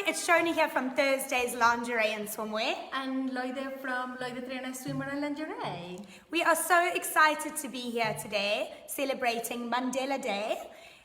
it's Shona here from Thursday's Lingerie and Swimwear. And Loide from Loide Trena Swimmer and Lingerie. We are so excited to be here today, celebrating Mandela Day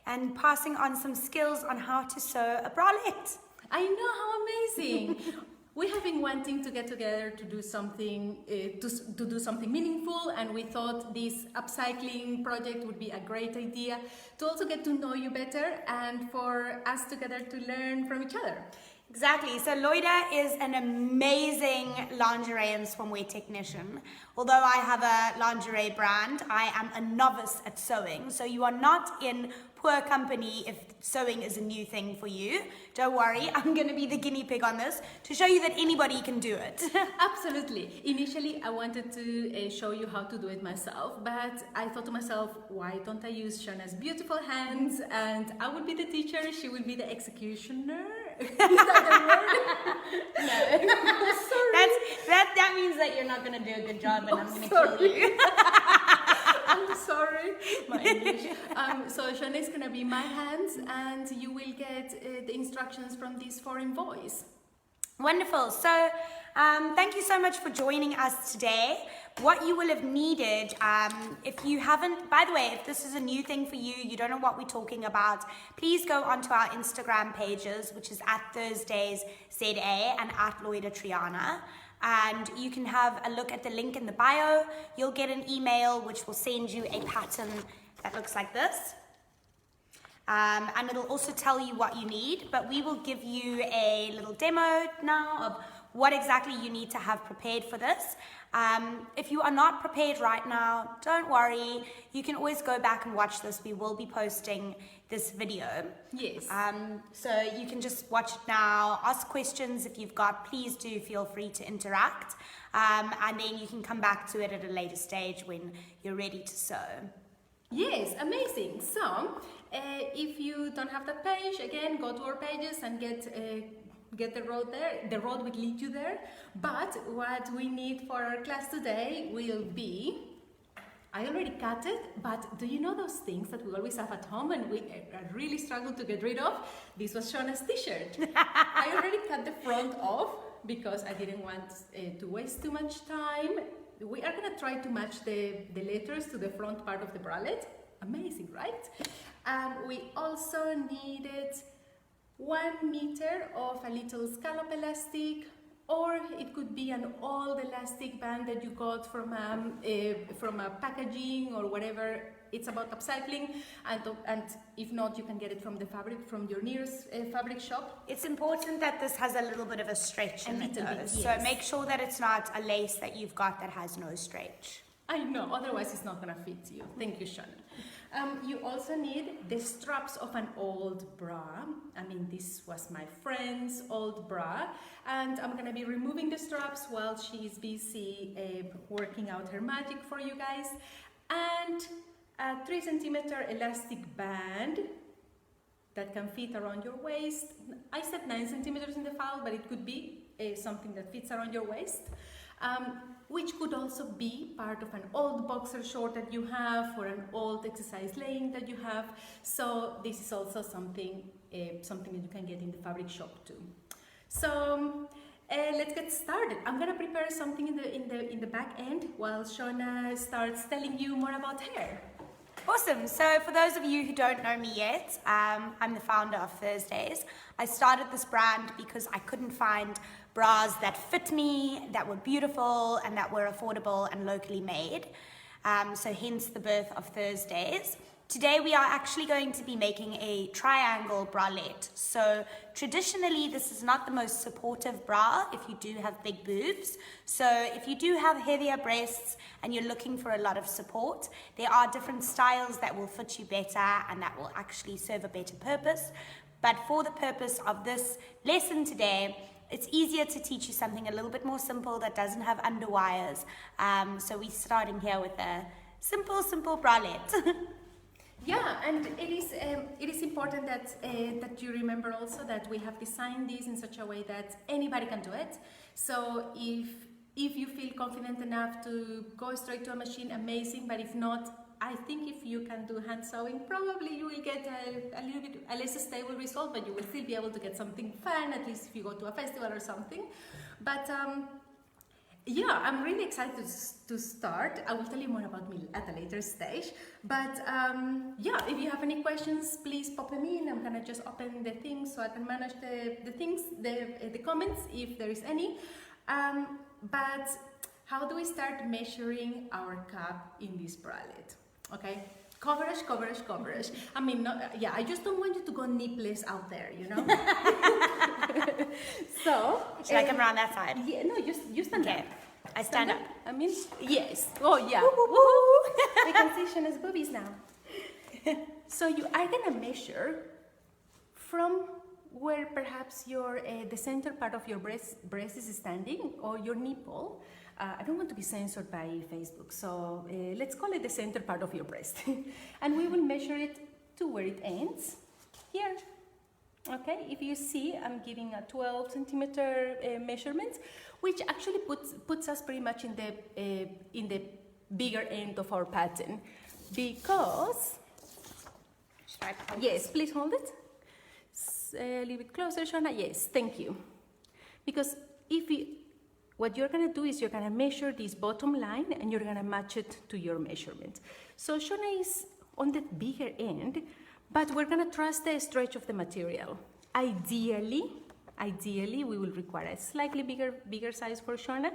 and passing on some skills on how to sew a bralette. I know, how amazing! We have been wanting to get together to do something, to do something meaningful, and we thought this upcycling project would be a great idea to also get to know you better and for us together to learn from each other. Exactly. So Loida is an amazing lingerie and swimwear technician. Although I have a lingerie brand, I am a novice at sewing. So you are not in poor company if sewing is a new thing for you. Don't worry, I'm going to be the guinea pig on this to show you that anybody can do it. Absolutely. Initially, I wanted to show you how to do it myself, but I thought to myself, why don't I use Shona's beautiful hands, and I will be the teacher, she will be the executioner. Is that the word? No. Sorry. That means that you're not going to do a good job, and I'm going to kill you. I'm sorry, my English. So Shona is going to be my hands, and you will get the instructions from this foreign voice. Wonderful. So thank you so much for joining us today. What you will have needed, if you haven't, by the way, if this is a new thing for you, you don't know what we're talking about, please go onto our Instagram pages, which is at Thursdays ZA and at Loida Triana. And you can have a look at the link in the bio. You'll get an email which will send you a pattern that looks like this. And it'll also tell you what you need, but we will give you a little demo now of what exactly you need to have prepared for this. If you are not prepared right now, don't worry. You can always go back and watch this. We will be posting this video. Yes. So you can just watch it now, ask questions if you've got, please do feel free to interact. And then you can come back to it at a later stage when you're ready to sew. Yes, amazing. So, if you don't have that page, again, go to our pages and get the road there. The road will lead you there. But what we need for our class today will be, I already cut it, but do you know those things that we always have at home and we really struggle to get rid of? This was Shona's t-shirt. I already cut the front off because I didn't want to waste too much time. We are going to try to match the letters to the front part of the bralette. Amazing, right? We also needed 1 meter of a little scallop elastic, or it could be an old elastic band that you got from a packaging or whatever. It's about upcycling, and if not, you can get it from the fabric from your nearest fabric shop. It's important that this has a little bit of a stretch in it, yes. So make sure that it's not a lace that you've got that has no stretch. I know, otherwise it's not going to fit you. Thank you, Shona. You also need the straps of an old bra. I mean, this was my friend's old bra, and I'm going to be removing the straps while she's busy working out her magic for you guys. And a 3 centimeter elastic band that can fit around your waist. I said 9 centimeters in the file, but it could be something that fits around your waist, which could also be part of an old boxer short that you have or an old exercise legging that you have. So this is also something that you can get in the fabric shop too. So let's get started. I'm gonna prepare something in the back end while Shona starts telling you more about hair. Awesome. So for those of you who don't know me yet, I'm the founder of Thursdays. I started this brand because I couldn't find bras that fit me, that were beautiful, and that were affordable and locally made. So hence the birth of Thursdays. Today we are actually going to be making a triangle bralette. So traditionally this is not the most supportive bra if you do have big boobs. So if you do have heavier breasts and you're looking for a lot of support, there are different styles that will fit you better and that will actually serve a better purpose. But for the purpose of this lesson today, it's easier to teach you something a little bit more simple that doesn't have underwires. So we're starting here with a simple bralette. Yeah, and it is important that you remember also that we have designed this in such a way that anybody can do it. So if you feel confident enough to go straight to a machine, amazing. But if not, I think if you can do hand sewing, probably you will get a little bit a less stable result, but you will still be able to get something fun, at least if you go to a festival or something. But yeah, I'm really excited to start. I will tell you more about me at a later stage. But yeah, if you have any questions, please pop them in. I'm gonna just open the things so I can manage the comments if there is any. But how do we start measuring our cup in this bralette? Okay, coverage, coverage, coverage. I mean, yeah, I just don't want you to go nipless out there, you know. So, should I come around that side? Yeah, no, you stand up. I stand up. I mean, yes. Oh, yeah. We can see Shauna's boobies now. So you are gonna measure from where perhaps your the center part of your breast is standing, or your nipple. I don't want to be censored by Facebook, so let's call it the center part of your breast. And we will measure it to where it ends, here. Okay, if you see, I'm giving a 12 centimeter measurement, which actually puts us pretty much in the bigger end of our pattern, because, yes, please hold it. A little bit closer, Shauna. Yes, thank you. Because what you're gonna do is you're gonna measure this bottom line and you're gonna match it to your measurement. So Shauna is on the bigger end, but we're gonna trust the stretch of the material. Ideally, we will require a slightly bigger size for Shauna,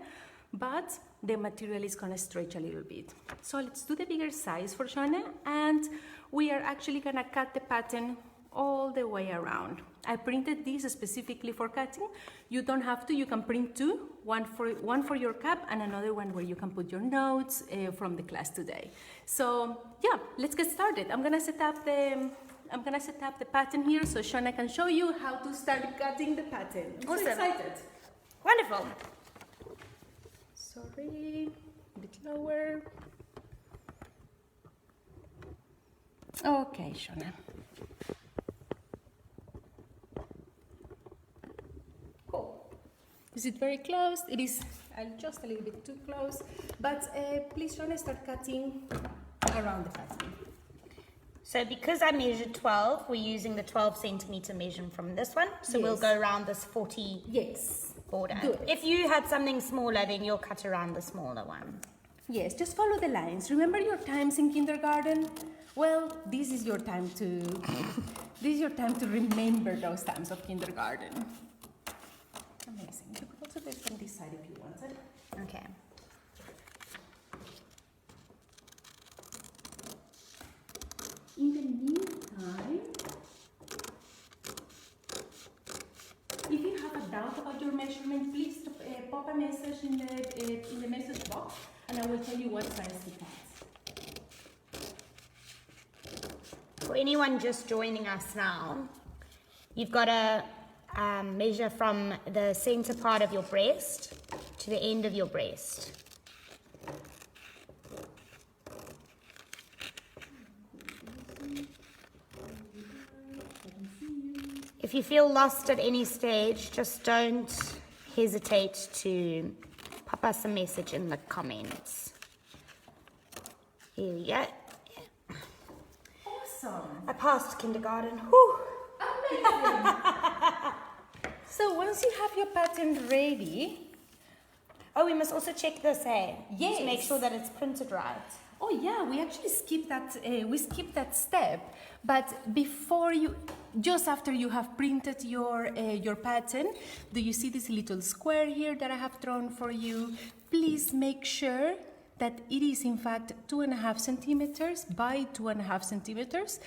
but the material is gonna stretch a little bit. So let's do the bigger size for Shauna, and we are actually gonna cut the pattern all the way around. I printed this specifically for cutting. You don't have to, you can print two, one for your cup and another one where you can put your notes from the class today. So yeah, let's get started. I'm gonna set up the pattern here so Shauna can show you how to start cutting the pattern. I'm awesome. so excited. Wonderful. Sorry, a bit lower. Okay, Shauna. Is it very close? It is just a little bit too close, but please, Shauna, start cutting around the pattern. So because I measured 12, we're using the 12 centimeter measurement from this one. So yes. We'll go around this 40 yes. border. Good. If you had something smaller, then you'll cut around the smaller one. Yes, just follow the lines. Remember your times in kindergarten? Well, this is your time to remember those times of kindergarten. Amazing. You could also do it from this side if you wanted. Okay. In the meantime, if you have a doubt about your measurement, please pop a message in the message box, and I will tell you what size to cut. For anyone just joining us now, you've got to measure from the center part of your breast to the end of your breast. If you feel lost at any stage, just don't hesitate to pop us a message in the comments. Here we go. Awesome. I passed kindergarten. Whew. Amazing. So once you have your pattern ready, oh, we must also check this, hey? Yes. To make sure that it's printed right. oh yeah, we actually skipped that step. But just after you have printed your pattern, do you see this little square here that I have drawn for you? Please make sure that it is in fact 2.5 centimeters by 2.5 centimeters.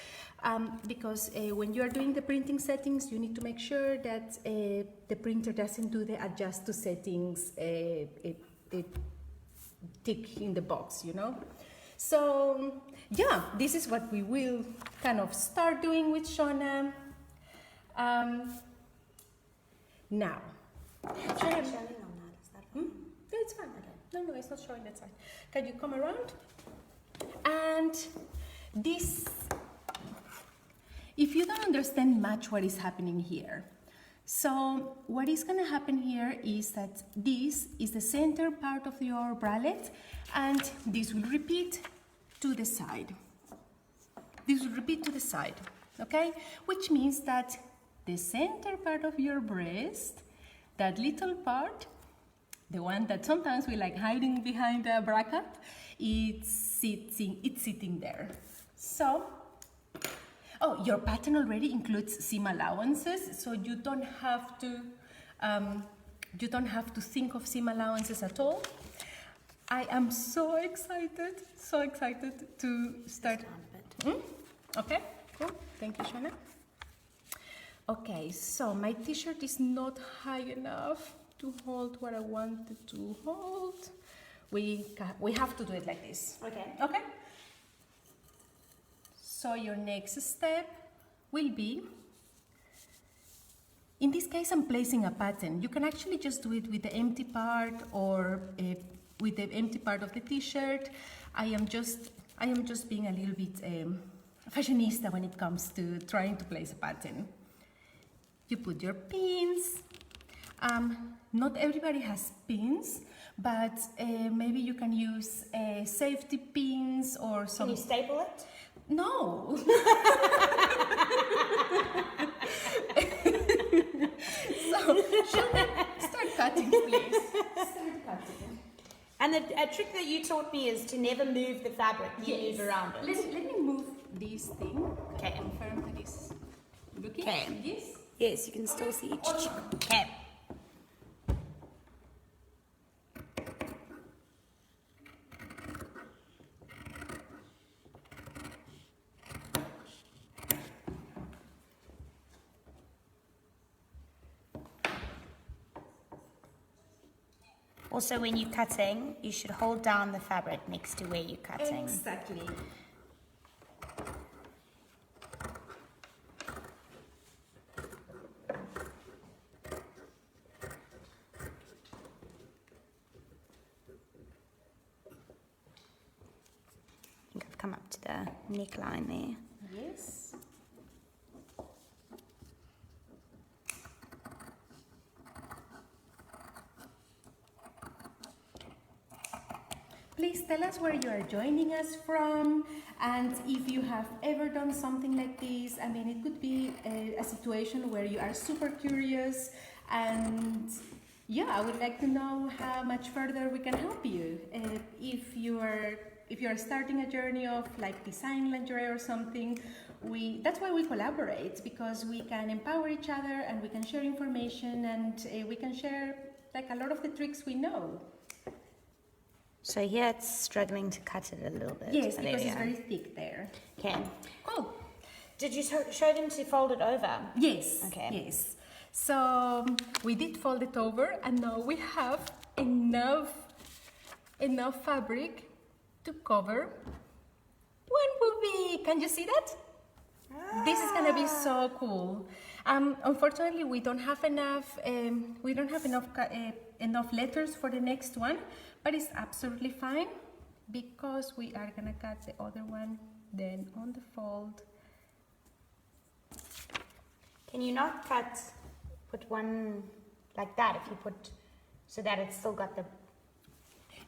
Because when you are doing the printing settings, you need to make sure that the printer doesn't do the adjust to settings tick in the box, you know. So yeah, this is what we will kind of start doing with Shauna. Now, Showing on that, is that fine? yeah, it's fine. Okay. No, it's not showing that side. Can you come around? And this, if you don't understand much what is happening here, so what is going to happen here is that this is the center part of your bralette, and this will repeat to the side. This will repeat to the side, okay? Which means that the center part of your breast, that little part, the one that sometimes we like hiding behind a bracket, it's sitting there. So, oh, your pattern already includes seam allowances, so you don't have to think of seam allowances at all. I am so excited to start. Okay, cool. Thank you, Shana. Okay, so my t-shirt is not high enough to hold what I wanted to hold. We have to do it like this. Okay. Okay. So your next step will be, in this case, I'm placing a pattern. You can actually just do it with the empty part or with the empty part of the t-shirt. I am just being a little bit fashionista when it comes to trying to place a pattern. You put your pins. Not everybody has pins, but maybe you can use safety pins or some. Can you staple it? No. So, start cutting, please. Start cutting. And a trick that you taught me is to never move the fabric. You move around it. Let me move this thing. Okay. Confirm that it's looking. Okay. Yes. Yes, you can still see each. Okay. Also, when you're cutting, you should hold down the fabric next to where you're cutting. Exactly. I think I've come up to the neckline there. Yes. Please tell us where you are joining us from, and if you have ever done something like this. I mean, it could be a situation where you are super curious, and yeah, I would like to know how much further we can help you. If you are starting a journey of like design lingerie or something, that's why we collaborate, because we can empower each other and we can share information, and we can share like a lot of the tricks we know. So here it's struggling to cut it a little bit. Yes, There because we it's are. very thick there. Okay. Cool. Did you show them to fold it over? Yes. Okay. Yes. So we did fold it over, and now we have enough fabric to cover one booby. Can you see that? This is gonna be so cool. Unfortunately, we don't have enough. Enough letters for the next one, but it's absolutely fine because we are gonna cut the other one then on the fold. Can you not put one like that if you put, so that it's still got the...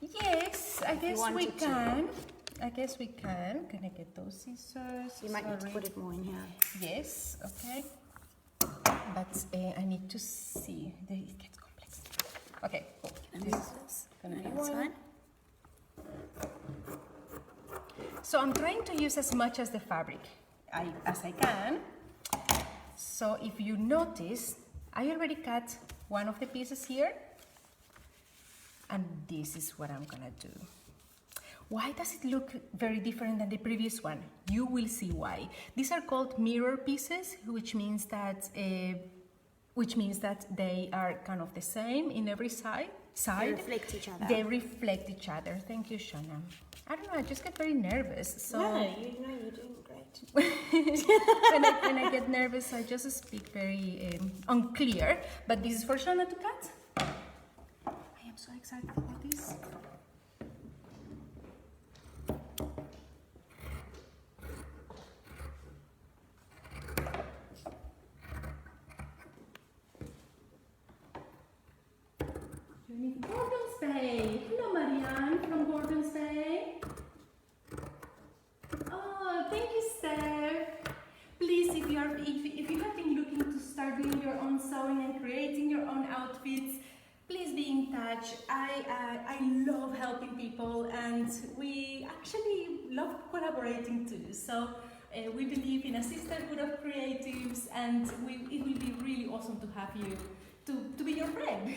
Yes, I guess we wanted to. can. I guess we can. Can I get those scissors? You might need to put it more in here. Yes, okay. But I need to see. It gets complex. Okay, cool. This gonna be that's one. fine. So I'm trying to use as much as the fabric as I can. So if you notice, I already cut one of the pieces here, and this is what I'm gonna do. Why does it look very different than the previous one? You will see why. These are called mirror pieces, which means that they are kind of the same in every side. They reflect each other. They reflect each other. Thank you, Shana. I don't know, I just get very nervous. So No, you're doing great. when I get nervous, I just speak very unclear. But this is for Shana to cut. I am so excited about this. Gordon's Bay. Hello, Marianne from Gordon's Bay. helping people, and we actually love collaborating too. So we believe in a sisterhood of creatives, and it will be really awesome to have you to be your friend.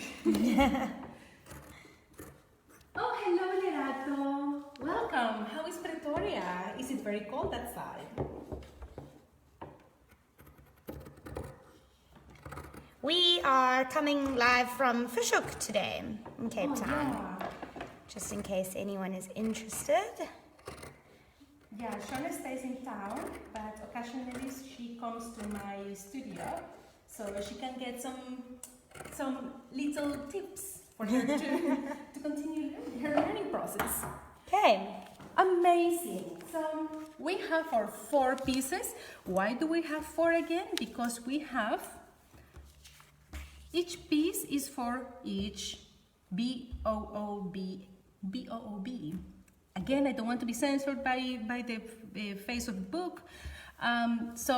Oh, hello, Lerato. Welcome. How is Pretoria? Is it very cold outside? We are coming live from Fishhook today in Cape Town, Yeah. just in case anyone is interested. Yeah, Shona stays in town, but occasionally she comes to my studio, so she can get some little tips for her to continue her learning process. Okay. Amazing. So we have our 4 pieces. Why do we have 4 again? Because we have each piece is for each B-O-O-B. Again, I don't want to be censored by the face of the book. So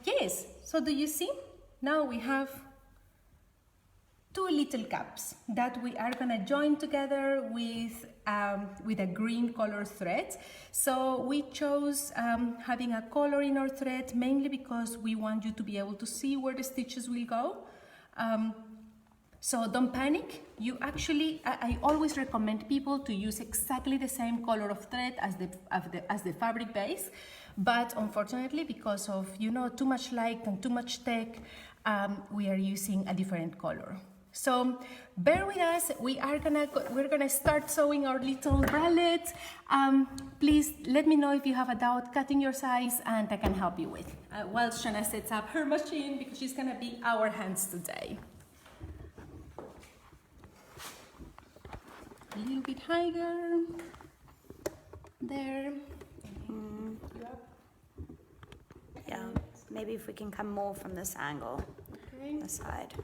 yes, so do you see? Now we have 2 little caps that we are gonna join together with a green color thread. So we chose having a color in our thread mainly because we want you to be able to see where the stitches will go. So don't panic. You actually, I always recommend people to use exactly the same color of thread as the fabric base, but unfortunately, because of too much light and too much tech, we are using a different color. So bear with us. We're gonna start sewing our little bralette. Please let me know if you have a doubt cutting your size, and I can help you with while Shana sets up her machine, because she's gonna be our hands today. A little bit higher. There. Yeah, maybe if we can come more from this angle, Okay. this side.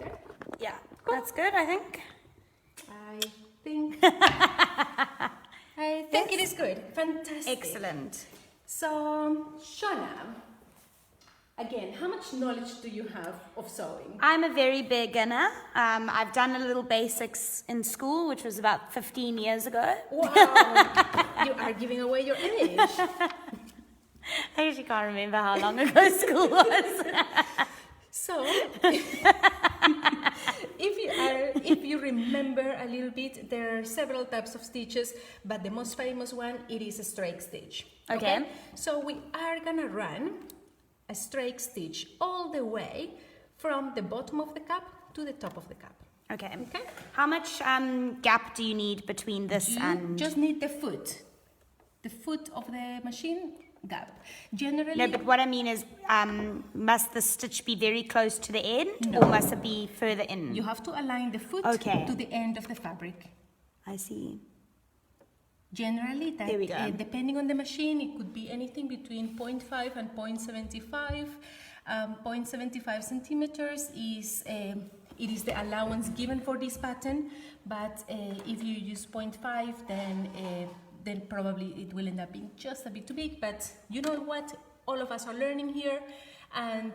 There. Yeah, that's good, I think. I think it is good. Fantastic. Excellent. So, Shona, again, how much knowledge do you have of sewing? I'm a very beginner. I've done a little basics in school, which was about 15 years ago. Wow, you are giving away your age. I actually can't remember how long ago school was. So, if you remember a little bit, there are several types of stitches, but the most famous one, it is a strake stitch. Okay. So we are gonna run a strake stitch all the way from the bottom of the cap to the top of the cap. Okay. Okay. How much gap do you need between this You and... just need the foot of the machine gap. Generally, No, but what I mean is, must the stitch be very close to the end, No. or must it be further in? you have to align the foot Okay. to the end of the fabric. I see. Generally, that There we go. depending on the machine, it could be anything between 0.5 and 0.75. 0.75 centimeters is it is the allowance given for this pattern, but if you use 0.5, then probably it will end up being just a bit too big. But you know what? All of us are learning here, and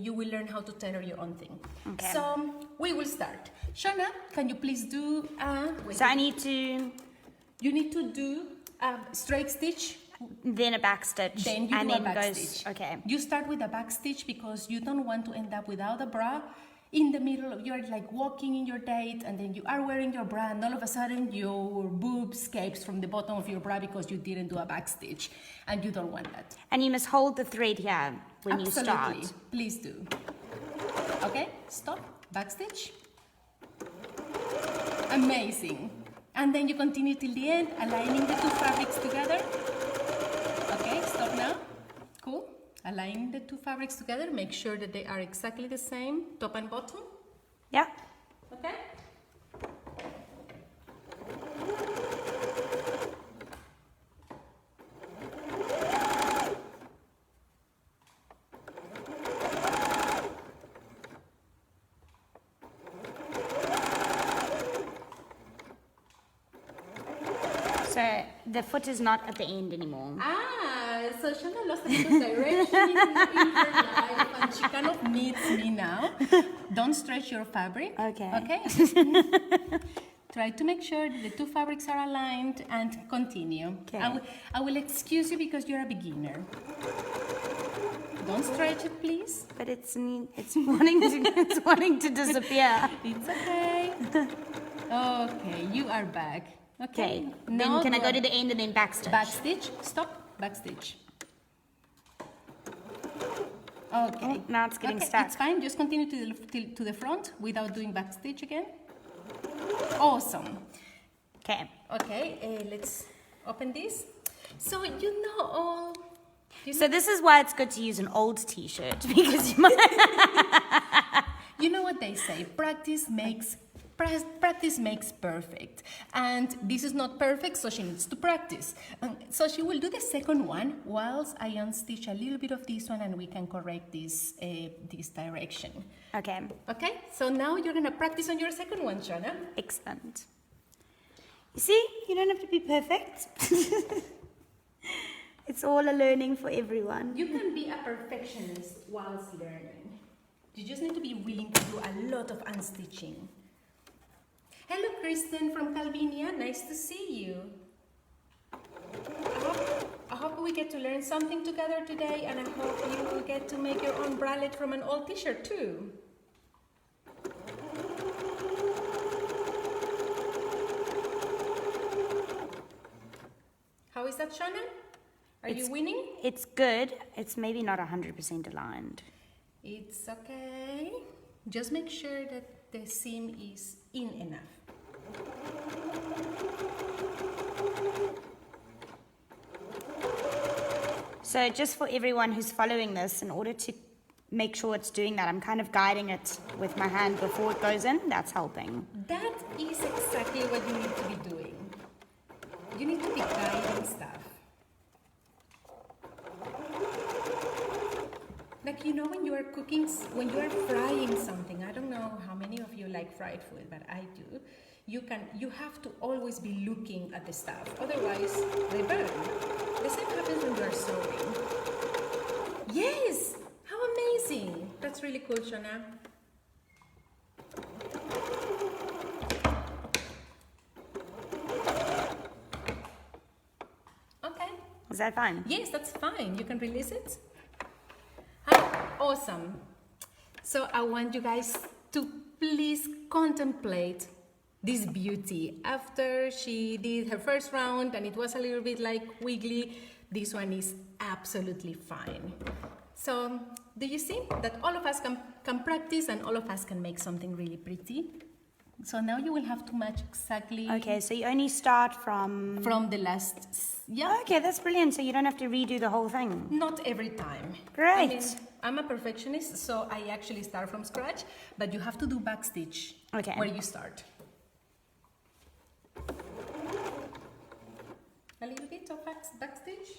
you will learn how to tailor your own thing. Okay. So we will start. Shona, can you please do? So I need to... You need to do a straight stitch, Then a back stitch. then you and do then a back goes... stitch. Okay. You start with a back stitch because you don't want to end up without a bra in the middle of, you're like walking in your date, and then you are wearing your bra, and all of a sudden your boob escapes from the bottom of your bra because you didn't do a back stitch, and you don't want that. And you must hold the thread here when you Absolutely. start. Please do. Okay, stop, back stitch. Amazing. And then you continue till the end, aligning the 2 fabrics together. Okay, stop now. Cool. Aligning the 2 fabrics together, make sure that they are exactly the same, top and bottom. Yeah. Okay? So the foot is not at the end anymore. So Shana lost a bit of direction in her life, and she kind of needs me now. Don't stretch your fabric. Okay. Okay? Try to make sure that the two fabrics are aligned and continue. Okay. I will excuse you because you're a beginner. Don't stretch it, please. But it's wanting to disappear. It's okay. Okay, you are back. Okay. Now Then can I go to the end and then backstitch? Backstitch. Stop. Backstitch. Okay. Oh, now it's getting Okay, stuck. it's fine. Just continue to the front without doing backstitch again. Awesome. Okay. Okay, let's open this. So you know all. So this is why it's good to use an old t-shirt because you might... You know what they say, practice makes perfect. And this is not perfect, so she needs to practice. So she will do the second one whilst I unstitch a little bit of this one and we can correct this direction. Okay. Okay, so now you're gonna practice on your second one, Shona. Excellent. You see, you don't have to be perfect. It's all a learning for everyone. You can be a perfectionist whilst learning. You just need to be willing to do a lot of unstitching. Hello, Kristen from Calvinia. Nice to see you. I hope we get to learn something together today, and I hope you will get to make your own bralette from an old t-shirt too. How is that, Shona? Are you winning? It's good. It's maybe not 100% aligned. It's okay. Just make sure that the seam is in enough. So just for everyone who's following this, in order to make sure it's doing that, I'm kind of guiding it with my hand before it goes in. That's helping. That is exactly what you need to be doing. You need to be guiding stuff. Like, you know, when you are cooking, when you are frying something, I don't know how many of you like fried food, but I do. You have to always be looking at the stuff, otherwise they burn. The same happens when you are sewing. Yes! How amazing! That's really cool, Shona. Okay. Is that fine? Yes, that's fine. You can release it. Ah, awesome. So I want you guys to please contemplate this beauty. After she did her first round and it was a little bit like wiggly, this one is absolutely fine. So do you see that all of us can practice and all of us can make something really pretty? So now you will have to match exactly. Okay, so you only start from the last, yeah. Okay, that's brilliant. So you don't have to redo the whole thing. Not every time. Great. I mean, I'm a perfectionist, so I actually start from scratch, but you have to do backstitch where you start. A little bit of backstitch.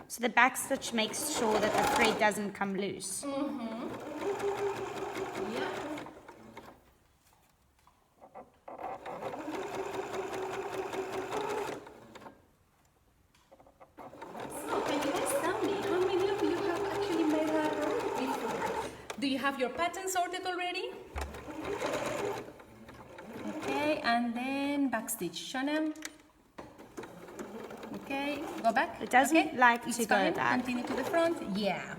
So the backstitch makes sure that the thread doesn't come loose. Mm-hmm. Yeah. So, can you guys tell me, how many of you have actually made a row before? Do you have your patterns sorted already? Okay, and then backstitch. Shona. Okay, go back. It doesn't like It's to go fine. back. Continue to the front. Yeah.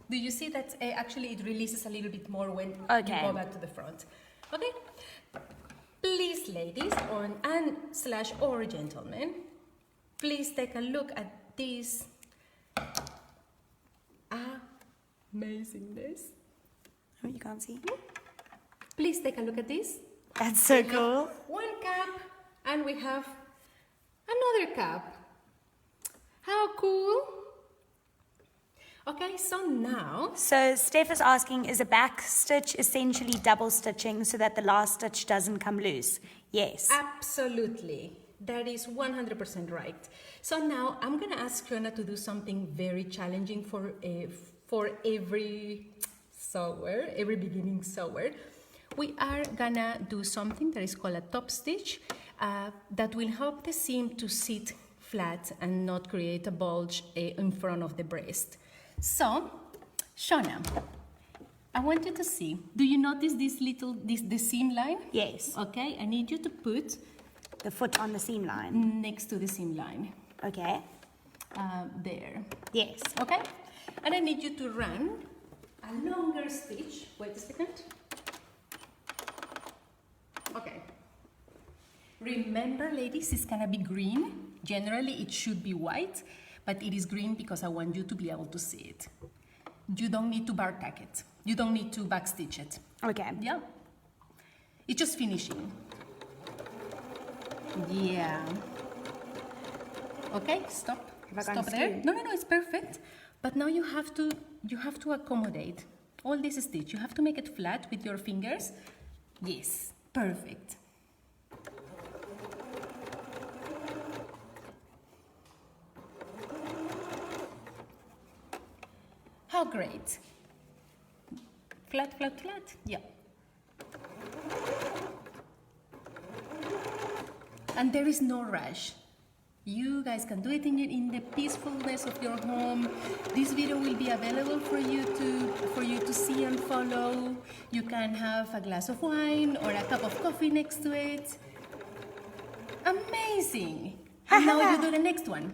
Do you see that actually it releases a little bit more when you go back to the front? Okay. Please, ladies or gentlemen, please take a look at this amazingness. Oh, you can't see? Please take a look at this. That's so cool. One cap, and we have another cap. How cool! Okay, so now... So Steph is asking, is a back stitch essentially double stitching so that the last stitch doesn't come loose? Yes. Absolutely. That is 100% right. So now I'm going to ask Fiona to do something very challenging for every sewer, every beginning sewer. We are going to do something that is called a top stitch that will help the seam to sit flat and not create a bulge in front of the breast. So Shona, I want you to see. Do you notice the seam line? Yes. Okay, I need you to put The foot on the seam line. next to the seam line. Okay. There. Yes. Okay? And I need you to run a longer stitch. Wait a second. Okay. Remember, ladies, it's gonna be green. Generally, it should be white, but it is green because I want you to be able to see it. You don't need to bar tack it. You don't need to backstitch it. Okay. Yeah? It's just finishing. Yeah. Okay, stop. Have I gone Stop there. skew? No, it's perfect. But now you have to accommodate all this stitch. You have to make it flat with your fingers. Yes, perfect. How great. Flat, flat, flat. Yeah. And there is no rush. You guys can do it in the peacefulness of your home. This video will be available for you to see and follow. You can have a glass of wine or a cup of coffee next to it. Amazing! And now you do the next one.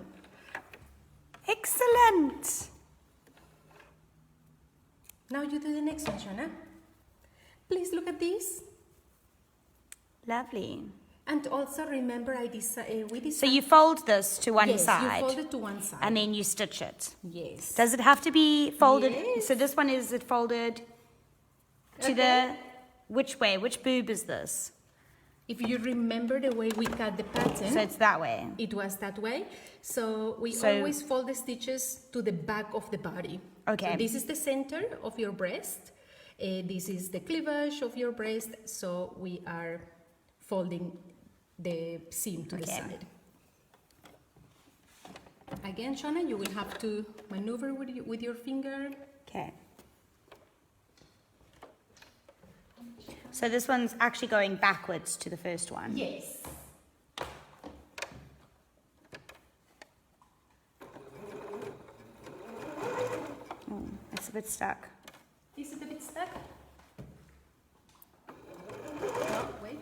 Excellent. Now you do the next one, Shona. Please look at this. Lovely. And also remember, we decided. So you fold this to one yes, side. you fold it to one side. And then you stitch it. Yes. Does it have to be folded? Yes. So this one, is it folded to Okay. which way? Which boob is this? If you remember the way we cut the pattern, So it's that way. it was that way. So we So- always fold the stitches to the back of the body. Okay. So this is the center of your breast. This is the cleavage of your breast. So we are folding the seam to the Okay. side. Again, Shona, you will have to maneuver with your finger. Okay. So this one's actually going backwards to the first one. Yes. Oh, it's a bit stuck. Is it a bit stuck? No, wait.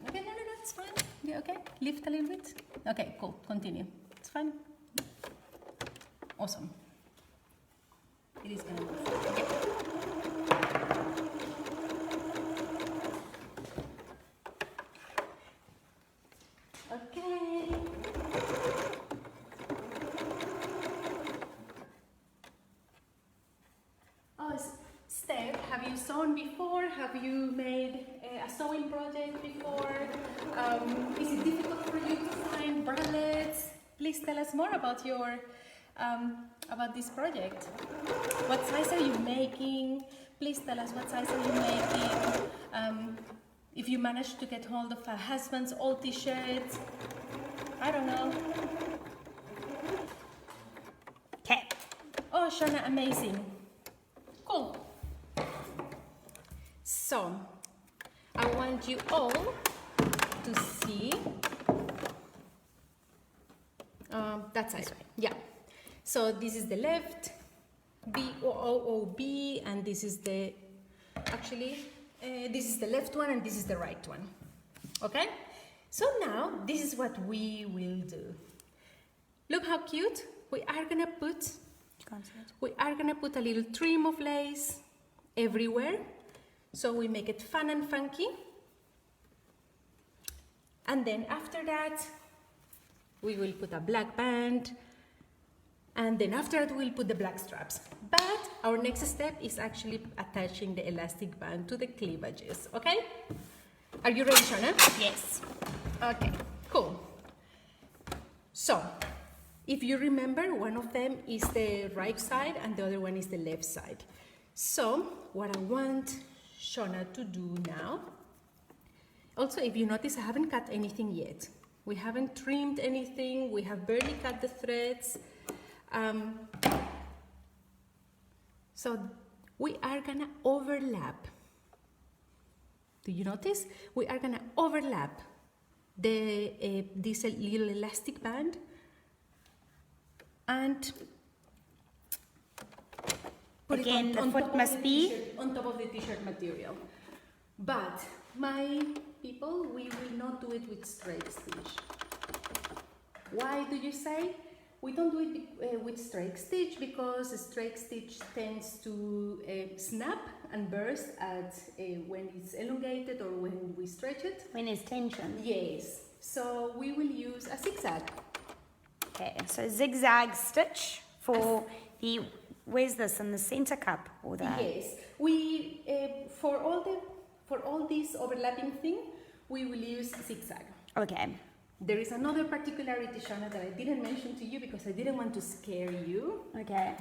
Okay, no, it's fine. Yeah, okay. Lift a little bit. Okay, cool. Continue. It's fine. Awesome. It is gonna move. Yeah. Okay. Oh, Steph, have you sewn before? Have you made a sewing project before? Is it difficult for you to find bralettes? Please tell us more about your about this project. What size are you making? Please tell us what size are you making. If you managed to get hold of a husband's old t-shirt, I don't know. Okay. Oh, Shona, amazing. Cool. So, I want you all to see that side. Yeah. So this is the left B, and this is the this is the left one, and this is the right one. Okay. So now this is what we will do. Look how cute. We are gonna put a little trim of lace everywhere, so we make it fun and funky. And then after that, we will put a black band, and then after that we'll put the black straps. But our next step is actually attaching the elastic band to the cleavages, okay? Are you ready, Shona? Yes. Okay, cool. So, if you remember, one of them is the right side and the other one is the left side. So, what I want Shona to do now, also if you notice, I haven't cut anything yet. We haven't trimmed anything, we have barely cut the threads. So, we are gonna overlap. Do you notice? We are gonna overlap this little elastic band, and put Again, it the on foot top of must the be? t-shirt, on top of the t-shirt material. But my people, we will not do it with straight stitch. Why do you say? We don't do it with straight stitch because straight stitch tends to snap and burst at when it's elongated or when we stretch it. When there's tension. Yes, so we will use a zigzag. Okay, so zigzag stitch for the, where's this, in the center cup or the? Yes, we for all this overlapping thing, we will use zigzag. Okay. There is another particularity, Shana, that I didn't mention to you because I didn't want to scare you. Okay.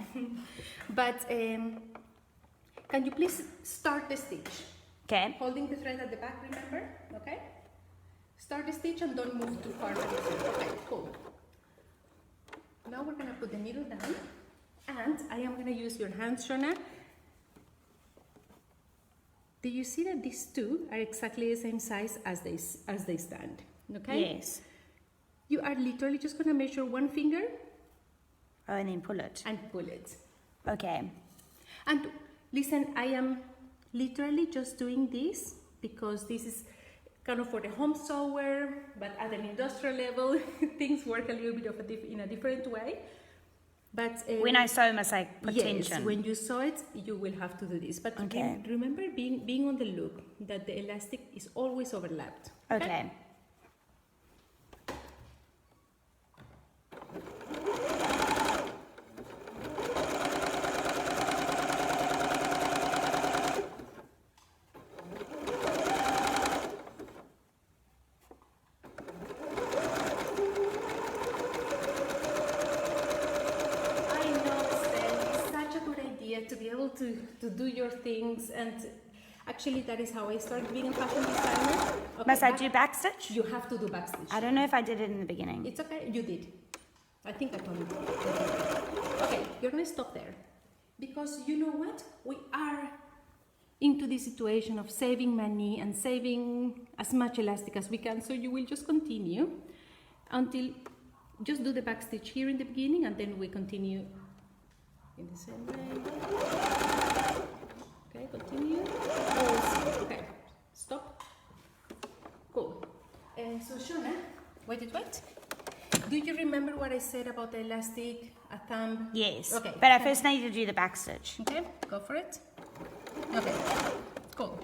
But can you please start the stitch? Okay. Holding the thread at the back, remember? Okay. Start the stitch and don't move too far from the thread. Okay, cool. Now we're gonna put the needle down, and I am gonna use your hands, Shona. Do you see that these two are exactly the same size as they stand? Okay. Yes. You are literally just gonna measure one finger Oh, and then pull it. and pull it. Okay. And listen, I am literally just doing this because this is kind of for the home sewer, but at an industrial level, things work a little bit in a different way. But When I sew, must I put yes, tension? when you sew it, you will have to do this. But Okay. remember being on the look that the elastic is always overlapped. Okay. To be able to do your things, and actually that is how I started being a fashion designer. Okay, Must I do backstitch? You have to do backstitch. I don't know if I did it in the beginning. It's okay, you did. I think I told you. Okay, you're gonna stop there. Because you know what? We are into this situation of saving money and saving as much elastic as we can, so you will just continue until, just do the backstitch here in the beginning and then we continue in the same way. Okay, continue. Okay, stop. Cool. So Shona, wait. Do you remember what I said about the elastic, a thumb? Yes. Okay. But I first need to do the backstitch. Okay, go for it. Okay, cool.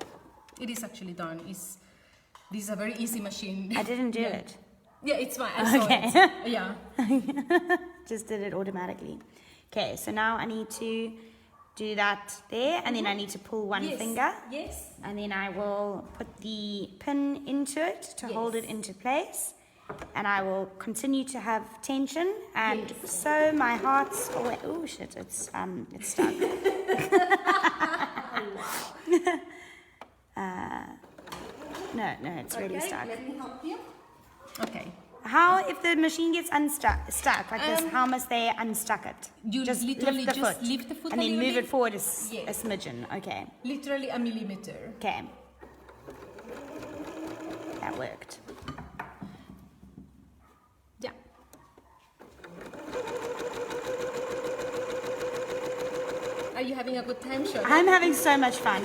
It is actually done. This is a very easy machine. I didn't do Yeah. it. Yeah, it's fine. I saw Okay. it. Yeah. Just did it automatically. Okay, so now I need to do that there, and then I need to pull one Yes. finger, Yes. and then I will put the pin into it to hold it Yes. into place, and I will continue to have tension and Yes. sew my heart's away. Oh shit, it's stuck. No, it's really Okay, stuck. let me help you. Okay. How, if the machine gets stuck like this, how must they unstuck it? You just literally lift the just foot, lift the foot and a then little move bit. it forward Yes. a smidgen. Okay. Literally a millimeter. Okay. That worked. Yeah. Are you having a good time, Shona? I'm having so much fun.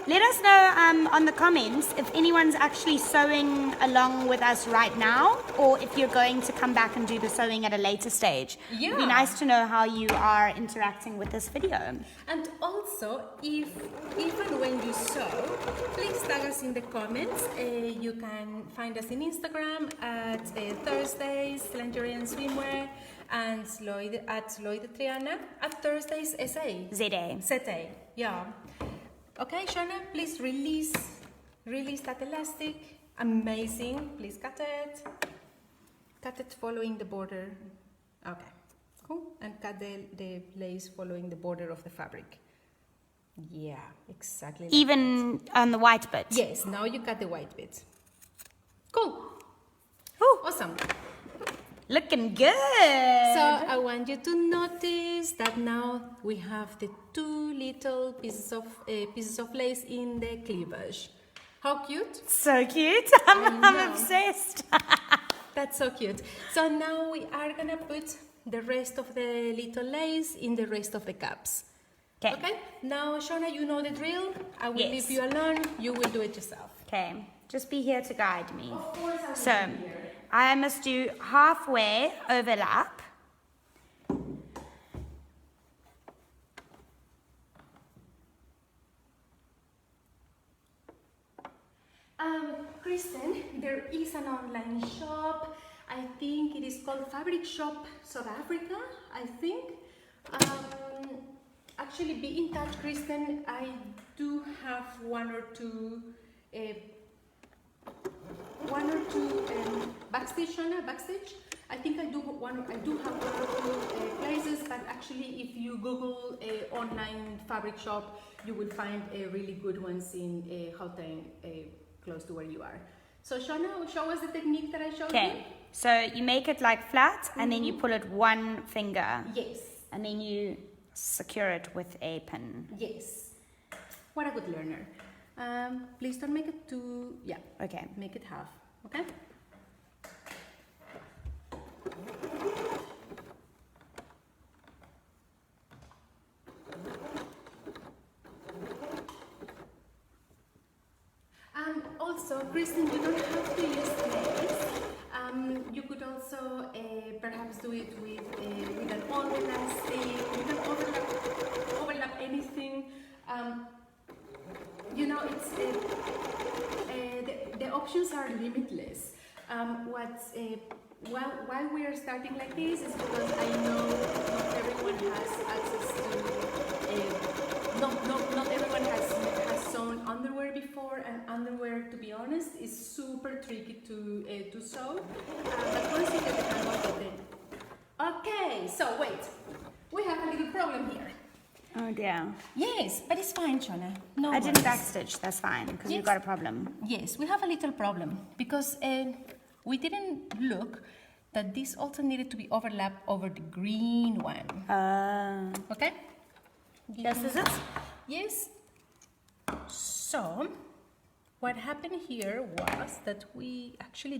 Let us know on the comments if anyone's actually sewing along with us right now, or if you're going to come back and do the sewing at a later stage. Yeah. It'd be nice to know how you are interacting with this video. And also, if and when you sew, please tag us in the comments. You can find us in Instagram at Thursdays Lingerie and Swimwear, and at Lloyd Triana at Thursdays SA. ZA. ZA, yeah. Okay, Shona, please release that elastic. Amazing. Please cut it. Cut it following the border. Okay, cool. And cut the lace following the border of the fabric. Yeah, exactly. Like Even on the white bit. that. Yes, now you cut the white bit. Cool. Ooh, Awesome. looking good. So I want you to notice that now we have the two little pieces of lace in the cleavage. How cute! So cute. I I'm know. obsessed. That's so cute. So now we are gonna put the rest of the little lace in the rest of the caps. Okay, now Shona, you know the drill. I will leave you alone. You will do it yourself. Okay, just be here to guide me. Of course I will So, be here. I must do halfway overlap. Kristen, there is an online shop. I think it is called Fabric Shop South Africa, I think. Actually, be in touch, Kristen. I do have one or two backstage, Shona, backstage. I think I do have one or two places, but actually if you Google online fabric shop, you will find really good ones in Gauteng, close to where you are. So Shona, show us the technique that I showed you. Okay, so you make it like flat and then you pull it one finger. Yes. And then you secure it with a pin. Yes. What a good learner. Please don't make it too, Okay. make it half, okay? Also, Kristen, you don't have to use lace. You could also perhaps do it with an overlasting. You can overlap anything. You know, it's the options are limitless. Why we are starting like this is because I know not everyone has access to. Not everyone has sewn underwear before, and underwear, to be honest, is super tricky to sew. But once you get the hang of it, okay. So wait, we have a little problem here. Oh dear. Yes, but it's fine, Shona. No I didn't worries. backstitch, that's fine, because Yes. you've got a problem. Yes, we have a little problem because we didn't look that this also needed to be overlapped over the green one. Okay? This is it? Yes. So, what happened here was that we actually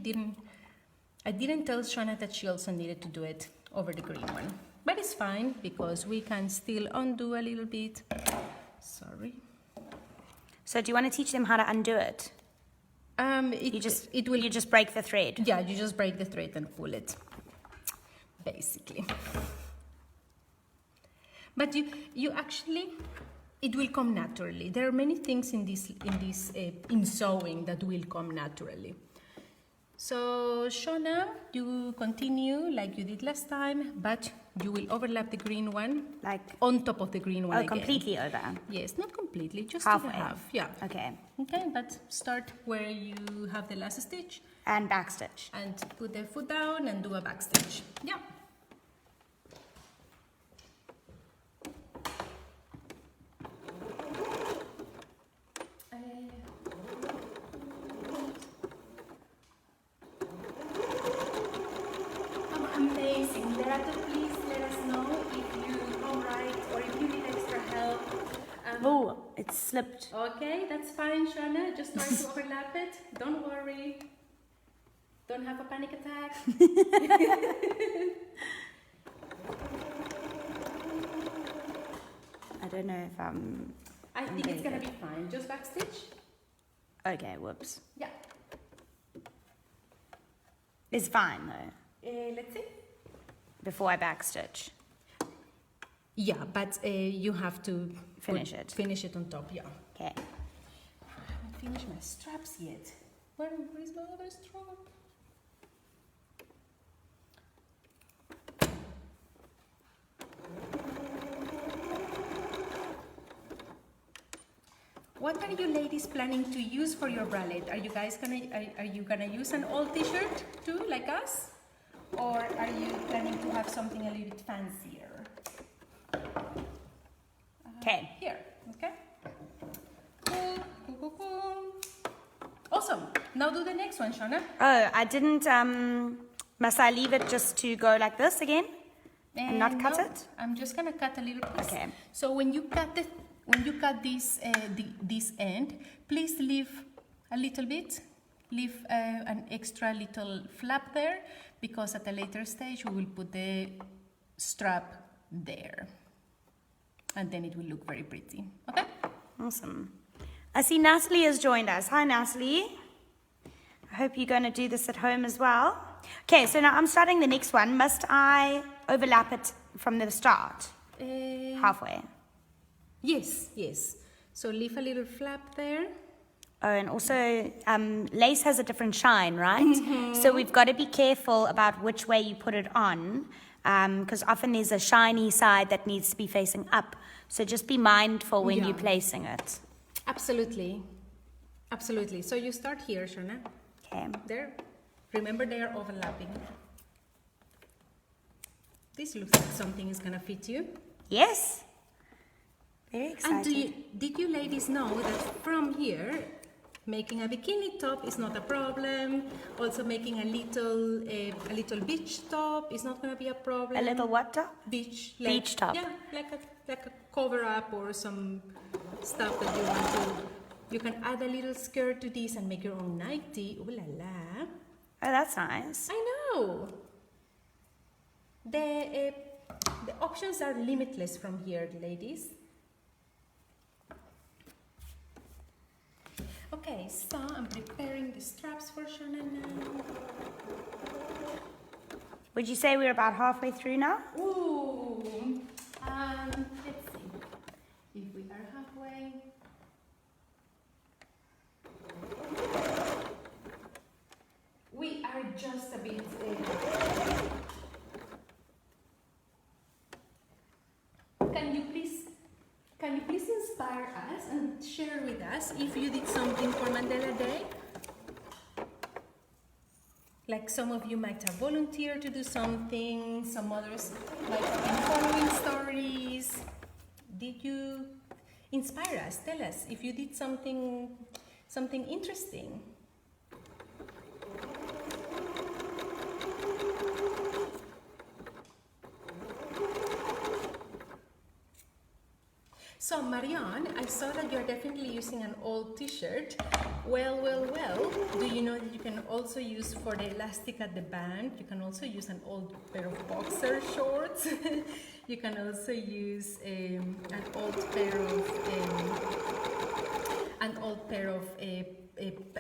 I didn't tell Shona that she also needed to do it over the green one. But it's fine because we can still undo a little bit. Sorry. So do you want to teach them how to undo it? You just break the thread. Yeah, you just break the thread and pull it, basically. But you actually, it will come naturally. There are many things in sewing that will come naturally. So Shona, you continue like you did last time, but you will overlap the green one, Like on top of the green one again. completely over. Yes, not completely, just Halfway. to the half. Yeah. Okay. Okay, but start where you have the last stitch And backstitch. and put the foot down and do a back stitch. Yeah. Amazing. Lerato, please let us know if you all right or if you need extra help. Oh, it slipped. Okay, that's fine, Shana. Just try to overlap it. Don't worry. Don't have a panic attack. I don't know if I think it's gonna be fine. Just back stitch. Okay, whoops. Yeah. It's fine though. Let's see. Before I backstitch. Yeah, but you have to Finish it. Finish it on top. Yeah. Okay. I haven't finished my straps yet. Where is my other strap? What are you ladies planning to use for your bralette? Are you guys gonna use an old t-shirt too, like us? Or are you planning to have something a little bit fancier? Okay. Here, okay? Cool. Awesome. Now do the next one, Shona. Oh, I didn't, must I leave it just to go like this again? And not cut no, it? I'm just gonna cut a little piece. Okay. So when you cut this this end, please leave a little bit. Leave an extra little flap there, because at a later stage we will put the strap there. And then it will look very pretty, okay? Awesome. I see Natalie has joined us. Hi, Natalie. I hope you're going to do this at home as well. Okay, so now I'm starting the next one. Must I overlap it from the start? Halfway. Yes, yes. So leave a little flap there. Oh, and also lace has a different shine, right? So we've got to be careful about which way you put it on, because often there's a shiny side that needs to be facing up. So just be mindful when you're placing it. Absolutely. Absolutely. So you start here, Shona. Okay. There. Remember, they are overlapping. This looks like something is going to fit you. Yes. Very excited. And did you ladies know that from here, making a bikini top is not a problem. Also making a little beach top is not going to be a problem. A little what top? Beach. Beach top. Yeah, like a cover up or some stuff that you want to. You can add a little skirt to this and make your own nightie. Ooh la la. Oh, that's nice. I know. The options are limitless from here, ladies. Okay, so I'm preparing the straps for Shona now. Would you say we're about halfway through now? Ooh. Let's see if we are halfway. We are just a bit. Can you please inspire us and share with us if you did something for Mandela Day? Like some of you might have volunteered to do something, some others might have been following stories. Did you inspire us? Tell us if you did something interesting. So Marianne, I saw that you're definitely using an old t-shirt. Well. Do you know that you can also use for the elastic at the band? You can also use an old pair of boxer shorts. You can also use an old pair of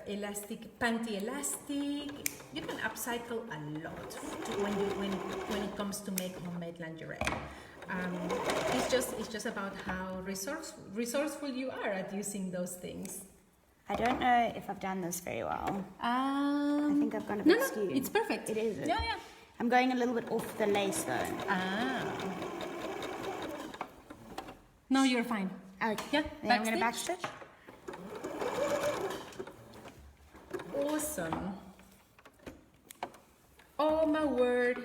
elastic, panty elastic. You can upcycle a lot when it comes to make homemade lingerie. It's just about how resourceful you are at using those things. I don't know if I've done this very well. I think I've gone a bit skewed. It's perfect. It is. Yeah. I'm going a little bit off the lace though. No, you're fine. Okay. Yeah. Then I'm going to backstitch. Awesome. Oh my word.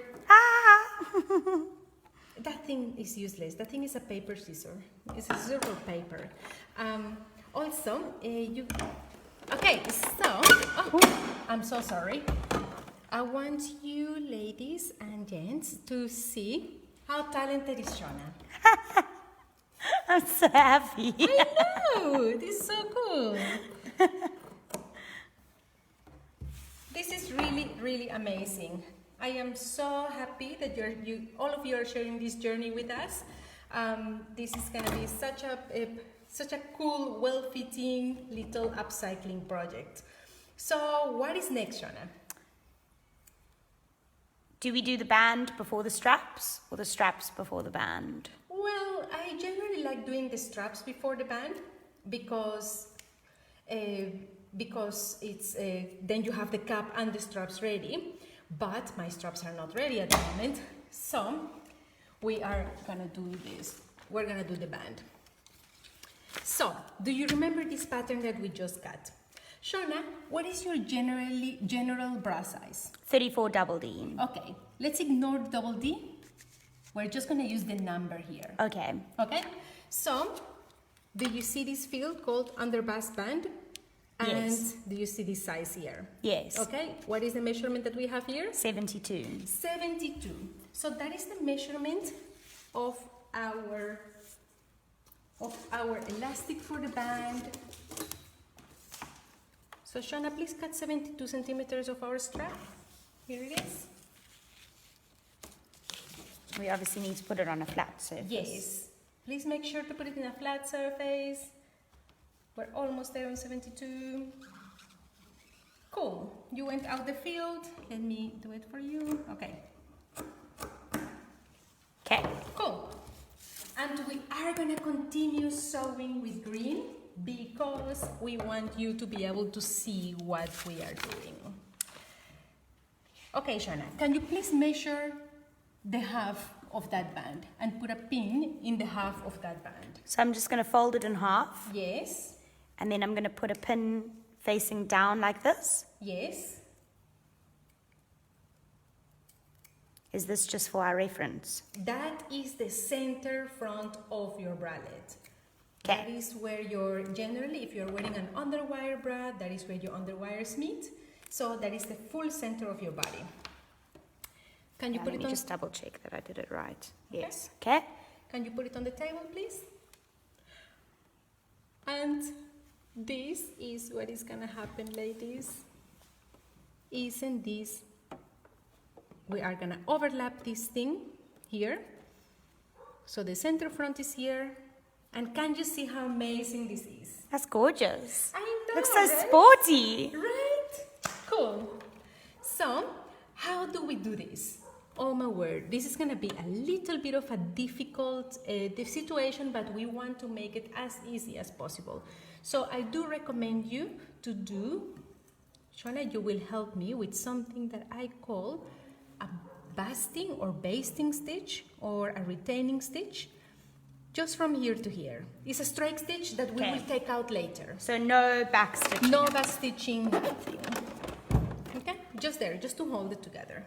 That thing is useless. That thing is a paper scissor. It's a scissor for paper. Also, okay, so, I'm so sorry. I want you ladies and gents to see how talented is Shona. I'm so happy. I know, this is so cool. This is really, really amazing. I am so happy that all of you are sharing this journey with us. This is going to be such a cool, well-fitting little upcycling project. So, what is next, Shona? Do we do the band before the straps or the straps before the band? Well, I generally like doing the straps before the band because it's then you have the cap and the straps ready. But my straps are not ready at the moment, so we are gonna do this. We're gonna do the band. So, do you remember this pattern that we just cut? Shona, what is your general bra size? 34 double D. Okay, let's ignore double D. We're just gonna use the number here. Okay. Okay, so do you see this field called underband band? And yes. do you see this size here? Yes. Okay, what is the measurement that we have here? 72. 72. So that is the measurement of our elastic for the band. So Shona, please cut 72 centimeters of our strap. Here it is. We obviously need to put it on a flat surface. Yes. Please make sure to put it in a flat surface. We're almost there on 72. Cool. You went out the field. Let me do it for you. Okay. Okay. Cool. And we are going to continue sewing with green because we want you to be able to see what we are doing. Okay, Shana, can you please measure the half of that band and put a pin in the half of that band? So I'm just going to fold it in half. Yes. And then I'm going to put a pin facing down like this. Yes. Is this just for our reference? That is the center front of your bralette. Okay. That is where generally, if you're wearing an underwire bra, that is where your underwires meet. So that is the full center of your body. Can you put let it me on? just double check that I did it right. Okay. Yes. Okay. Can you put it on the table, please? And this is what is gonna happen, ladies. Isn't this? We are gonna overlap this thing here. So the center front is here. And can you see how amazing this is? That's gorgeous. I know, Looks so right? sporty. Right? Cool. So, how do we do this? Oh my word, this is going to be a little bit of a difficult situation, but we want to make it as easy as possible. So I do recommend you to do, Shona, you will help me with something that I call a basting or basting stitch or a retaining stitch. Just from here to here. It's a straight stitch that we will take out later. So no back stitching. No back stitching, nothing. Okay, just there, just to hold it together.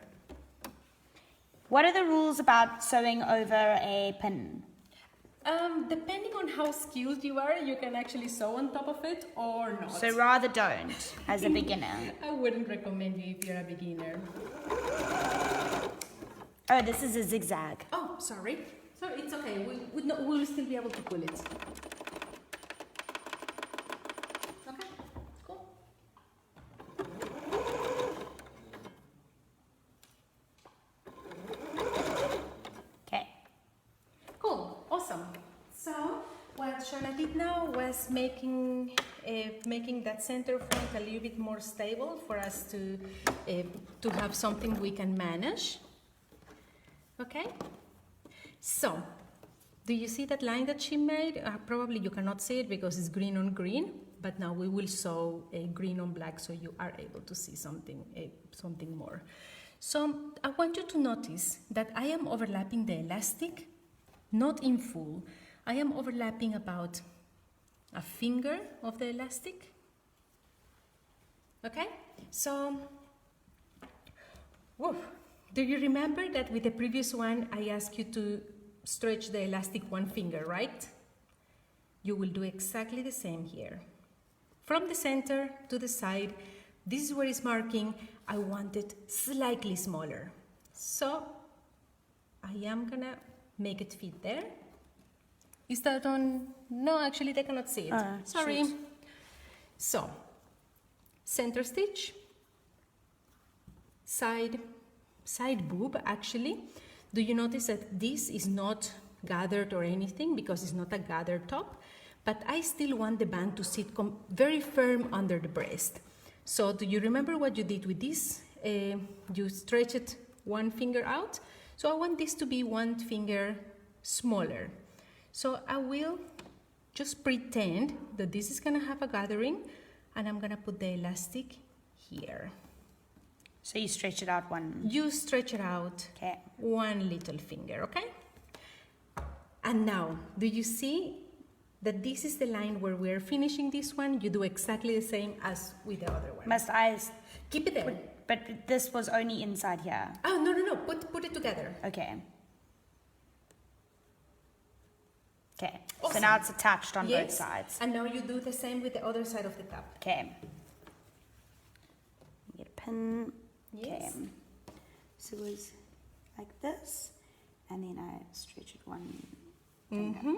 What are the rules about sewing over a pin? Depending on how skilled you are, you can actually sew on top of it or not. So rather don't, as a beginner. I wouldn't recommend you if you're a beginner. Oh, this is a zigzag. Oh, sorry. So it's okay, we'll still be able to pull it. Okay, cool. Okay. Cool, awesome. So what Shona did now was making that center front a little bit more stable for us to have something we can manage. Okay. So, do you see that line that she made? Probably you cannot see it because it's green on green, but now we will sew a green on black so you are able to see something more. So, I want you to notice that I am overlapping the elastic, not in full. I am overlapping about a finger of the elastic. Okay? So, woof. Do you remember that with the previous one, I asked you to stretch the elastic one finger, right? You will do exactly the same here. From the center to the side, this is where it's marking. I want it slightly smaller. So, I am gonna make it fit there. Is that on? No, actually they cannot see it. Sorry. Shoot. So, center stitch, side boob actually. Do you notice that this is not gathered or anything because it's not a gathered top, but I still want the band to sit very firm under the breast. So do you remember what you did with this? You stretch it one finger out. So I want this to be one finger smaller. So I will just pretend that this is gonna have a gathering and I'm gonna put the elastic here. So you stretch it out one. You stretch it out one little finger, okay? And now, do you see that this is the line where we're finishing this one? You do exactly the same as with the other one. Must I? Keep it there. But this was only inside here. Oh, no. Put it together. Okay. Okay. Awesome. So now it's attached on both sides. And now you do the same with the other side of the cup. Okay. Get a pin. Yes. Okay. So it was like this, and then I stretch it one finger. Mm-hmm.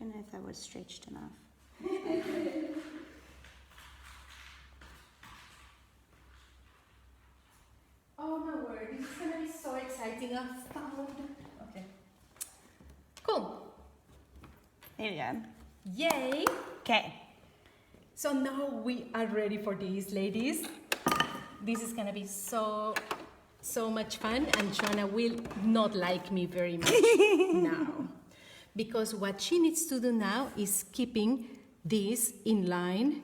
don't know if that was stretched enough. Oh my word, this is gonna be so exciting. I found. Okay. Cool. There we go. Yay. Okay. So now we are ready for this, ladies. This is gonna be so much fun, and Shona will not like me very much now. Because what she needs to do now is keeping this in line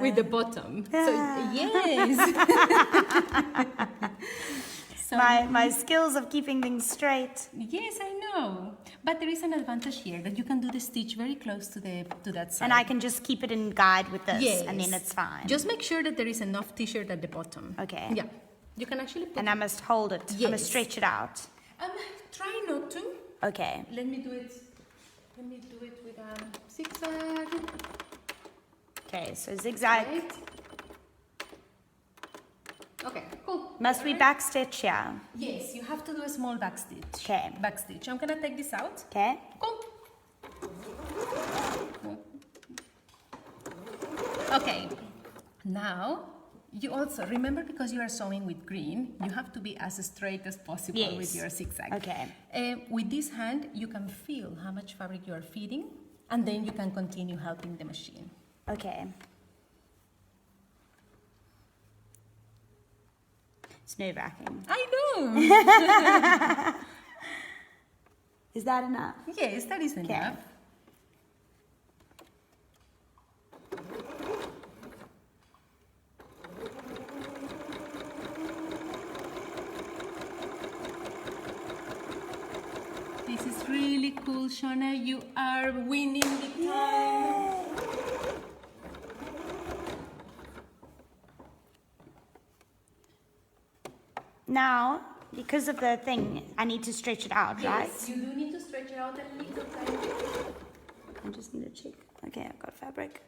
with the bottom. So, yes. So, my skills of keeping things straight. yes, I know. But there is an advantage here that you can do the stitch very close to that side. And I can just keep it in guide with this, Yes. and then it's fine. Just make sure that there is enough t-shirt at the bottom. Okay. Yeah. You can actually put And I must hold it. I must Yes. stretch it out. try not to. Okay. Let me do it with a zigzag. Okay, so zigzag. Right. Okay, cool. Must we Alright. backstitch here? Yes, you have to do a small back stitch. Okay. Back stitch. I'm gonna take this out. Okay. Cool. Okay. Now, you also remember, because you are sewing with green, you have to be as straight as possible Yes. with your zigzag. Okay. With this hand, you can feel how much fabric you are feeding, and then you can continue helping the machine. Okay. It's nerve-wracking. I know. Is that enough? Yes, that is enough. This is really cool, Shona. You are winning big time. Now, because of the thing, I need to stretch it out, right? Yes, you do need to stretch it out a little bit. I just need to check. Okay, I've got fabric.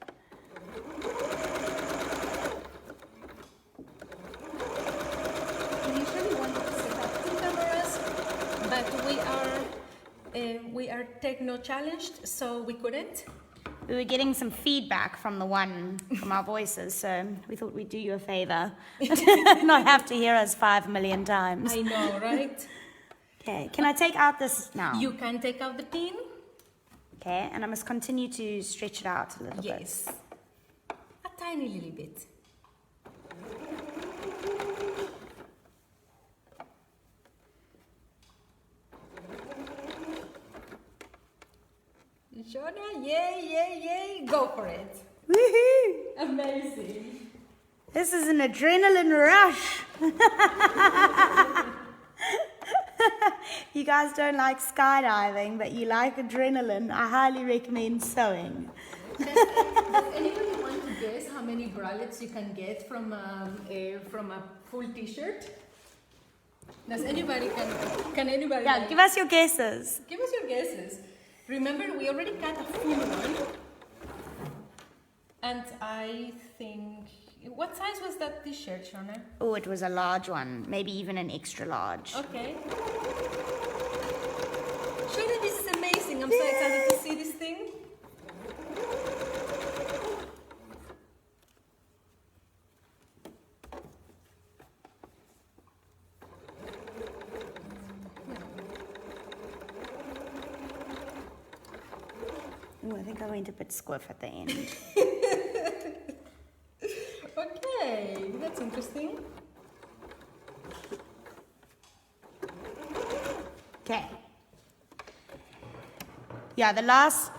We usually want to set up 2 cameras, but we are techno challenged, so we couldn't. We were getting some feedback from the one from our voices, so we thought we'd do you a favor. Not have to hear us 5 million times. I know, right? Okay, can I take out this now? You can take out the pin. Okay, and I must continue to stretch it out a little bit. Yes. A tiny little bit. Shona, yay, yay, yay, go for it. Woohoo! Amazing. This is an adrenaline rush. You guys don't like skydiving, but you like adrenaline. I highly recommend sewing. Does anybody want to guess how many bralettes you can get from a full t-shirt? Does anybody can anybody? Yeah, give us your guesses. Give us your guesses. Remember, we already cut a full one, and I think, what size was that t-shirt, Shona? Oh, it was a large one, maybe even an extra large. Okay. Shona, this is amazing. I'm so excited to see this thing. Oh, I think I went a bit squiff at the end. Okay, that's interesting. Okay. Yeah, the last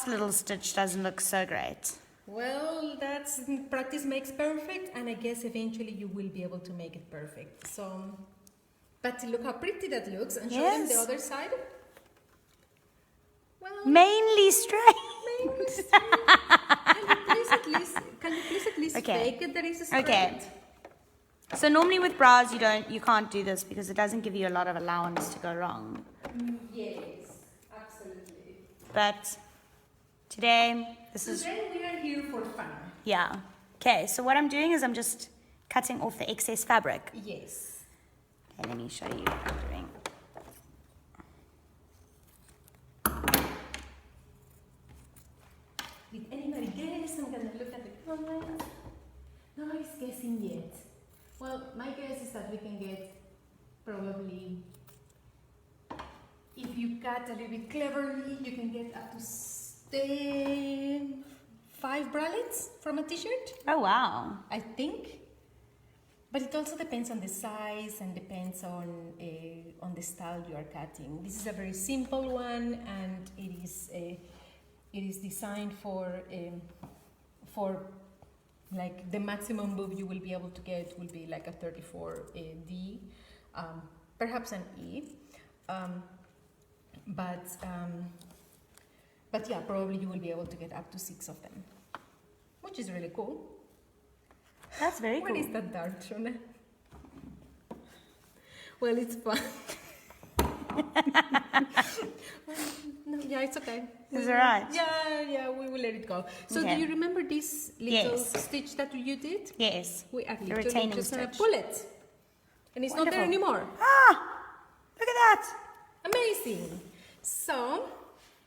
little stitch doesn't look so great. Well, that's practice makes perfect, and I guess eventually you will be able to make it perfect. So, but look how pretty that looks, and show them the Yes. other side. Well, Mainly straight. mainly straight. Can you please at least Okay. fake it that is straight? Okay. So normally with bras you can't do this because it doesn't give you a lot of allowance to go wrong. Yes, absolutely. But today this is Today we are here for fun. yeah. Okay, so what I'm doing is I'm just cutting off the excess fabric. Yes. Okay, let me show you what I'm doing. cut a little bit cleverly, you can get up to 5 bralettes from a t-shirt, Oh, wow. I think. But it also depends on the size and depends on the style you are cutting. This is a very simple one, and it is designed for like the maximum boob you will be able to get will be like a 34D, perhaps an E, but yeah, probably you will be able to get up to 6 of them, which is really cool. That's very cool. What is that dart, Shona? Well, it's fun. No, yeah, it's okay. Is it right? Yeah, we will let it go. So Okay. do you remember this little Yes. stitch that you did? Yes. We are The literally retaining just gonna stitch. pull it. And it's not there Wonderful. anymore. Ah, look at that. Amazing. So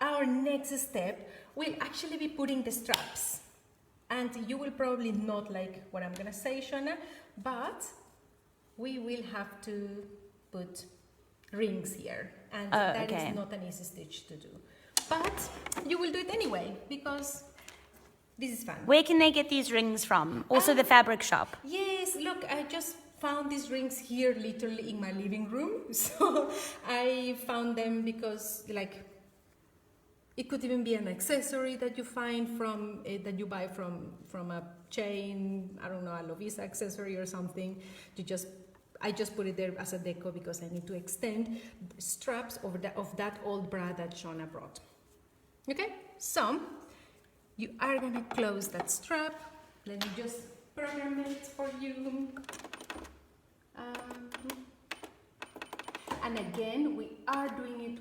our next step will actually be putting the straps. And you will probably not like what I'm gonna say, Shona, but we will have to put rings here, and that okay. is not an easy stitch to do. But you will do it anyway because this is fun. Where can they get these rings from? Also the fabric shop. Yes, look, I just found these rings here literally in my living room. So I found them because like it could even be an accessory that you find from that you buy from a chain, I don't know, a Lovisa accessory or something. I just put it there as a deco because I need to extend straps of that old bra that Shona brought. Okay, so you are gonna close that strap. Let me just program it for you. And again, we are doing it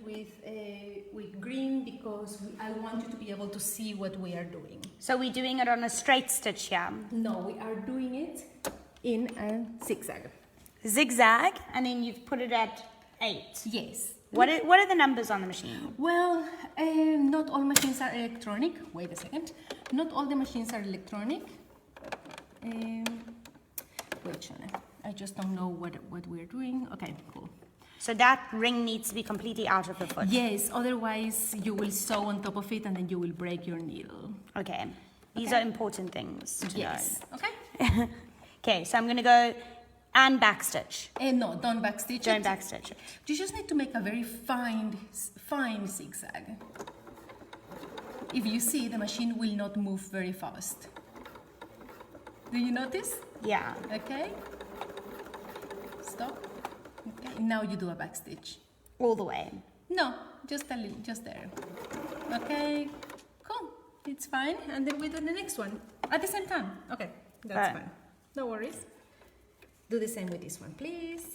with green because I want you to be able to see what we are doing. So we're doing it on a straight stitch here. No, we are doing it in a zigzag. Zigzag, and then you've put it at 8. Yes. What are the numbers on the machine? Well, not all machines are electronic. Wait a second. Not all the machines are electronic. Wait, Shona. I just don't know what we're doing. Okay, cool. So that ring needs to be completely out of the foot. Yes, otherwise you will sew on top of it and then you will break your needle. Okay. These Okay. are important things to Yes. Okay. know. Okay, so I'm going to go and backstitch. No, don't backstitch Don't it. backstitch it. You just need to make a very fine zigzag. If you see, the machine will not move very fast. Do you notice? Yeah. Okay. Stop. Okay. Now you do a backstitch. All the way. No, just a little, just there. Okay. Cool. It's fine. And then we do the next one at the same time. Okay. That's Right. fine. No worries. Do the same with this one, please.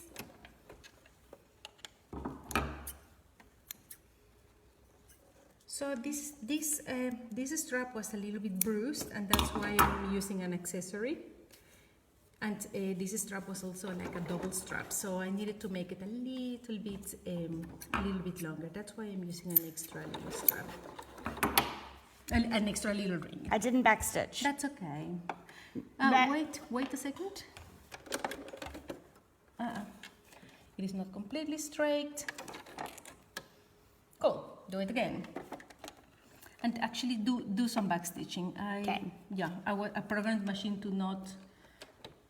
So this strap was a little bit bruised, and that's why I'm using an accessory. And this strap was also like a double strap, so I needed to make it a little bit longer. That's why I'm using an extra little strap, an extra little ring. I didn't backstitch. That's okay. Wait a second. It is not completely straight. Cool. Do it again. And actually do some backstitching. Okay. Yeah, I programmed the machine to not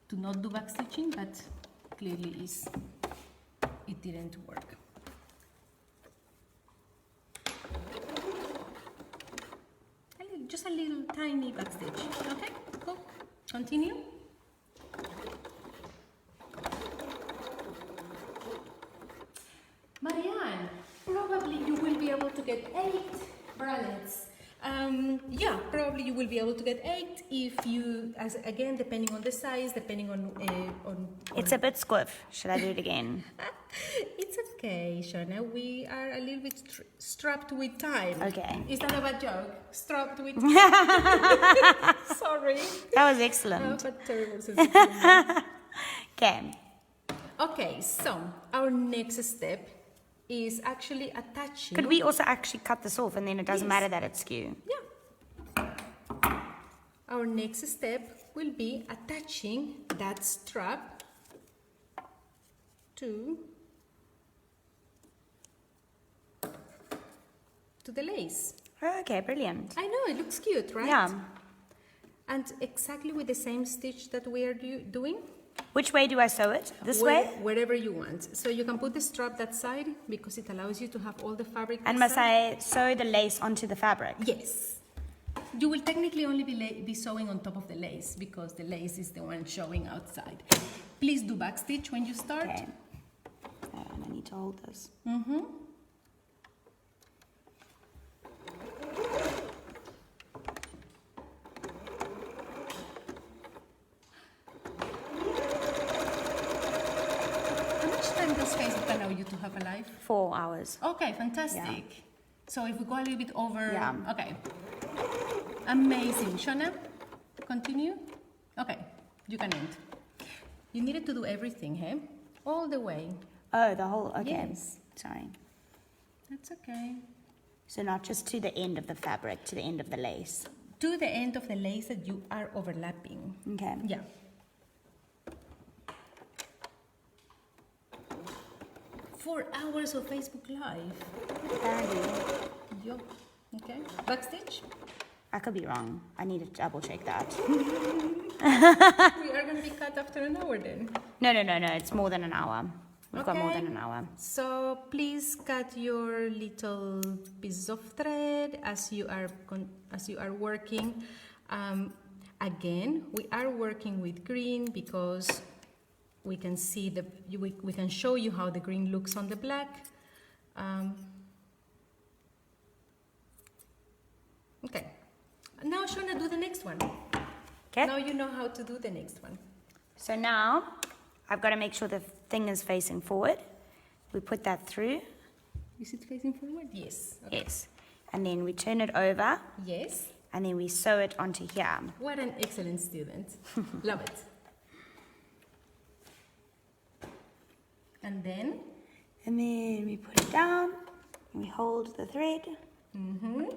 do backstitching, but clearly it didn't work. Just a little tiny backstitch. Okay, cool. Continue. Marianne, probably you will be able to get 8 bralettes. Yeah, probably you will be able to get 8 if you, again, depending on the size, depending on It's a bit squiff. Should I do it again? It's okay, Shona. We are a little bit strapped with time. Okay. Is that a bad joke? Strapped with Sorry. That was excellent. What terrible sense of humor. Okay. Okay, so our next step is actually attaching. Could we also actually cut this off and then it doesn't Yes. matter that it's skew? Yeah. Our next step will be attaching that strap to to the lace. Okay, brilliant. I know, it looks cute, right? Yeah. And exactly with the same stitch that we are doing. Which way do I sew it? This way? Wherever you want. So you can put the strap that side because it allows you to have all the fabric. And must I sew the lace onto the fabric? Yes. You will technically only be sewing on top of the lace because the lace is the one showing outside. Please do backstitch when you start. Okay. And I need to hold this. Mm-hmm. How much time does Facebook allow you to have a live? 4 hours. Okay, fantastic. Yeah. So if we go a little bit over, Yeah. Okay. Amazing. Shona, continue. Okay, you can end. You needed to do everything, hey? All the way. Oh, the whole, okay. Yes. Sorry. That's okay. So not just to the end of the fabric, to the end of the lace. To the end of the lace that you are overlapping. Okay. Yeah. Four hours of Facebook Live. Apparently. Yup. Okay. Backstitch. I could be wrong. I need to double check that. We are going to be cut after an hour then. No. It's more than an hour. We've got more than an hour. So please cut your little pieces of thread as you are working. Again, we are working with green because we can see we can show you how the green looks on the black. Okay. Now, Shona, do the next one. Okay. Now you know how to do the next one. So now I've got to make sure the thing is facing forward. We put that through. Is it facing forward? Yes. Okay. Yes. And then we turn it over. Yes. And then we sew it onto here. What an excellent student. Love it. And then we put it down. And we hold the thread. Mm-hmm.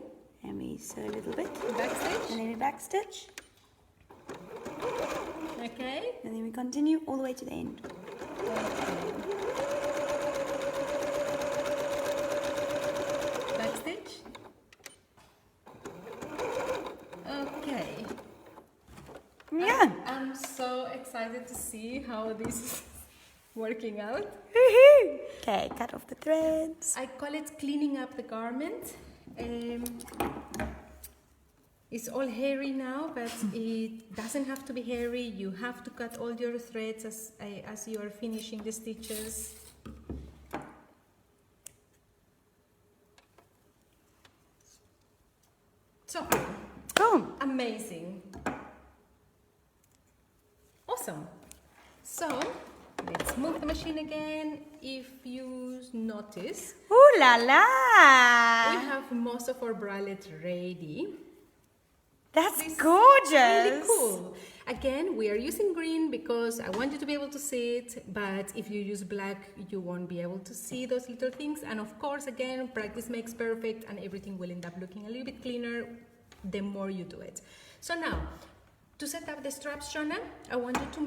And we sew a little bit. Backstitch. And then we backstitch. Okay. And then we continue all the way to the end. Backstitch. Okay. Yeah. I'm so excited to see how this is working out. Woohoo! Okay, cut off the threads. I call it cleaning up the garment. It's all hairy now, but it doesn't have to be hairy. You have to cut all your threads as you are finishing the stitches. So, Cool. amazing. Awesome. So, let's move the machine again. If you notice, Ooh la we la! have most of our bralette ready. That's This is gorgeous. Really cool. Again, we are using green because I want you to be able to see it, but if you use black, you won't be able to see those little things. And of course, again, practice makes perfect and everything will end up looking a little bit cleaner the more you do it. So now, to set up the straps, Shona, I want you to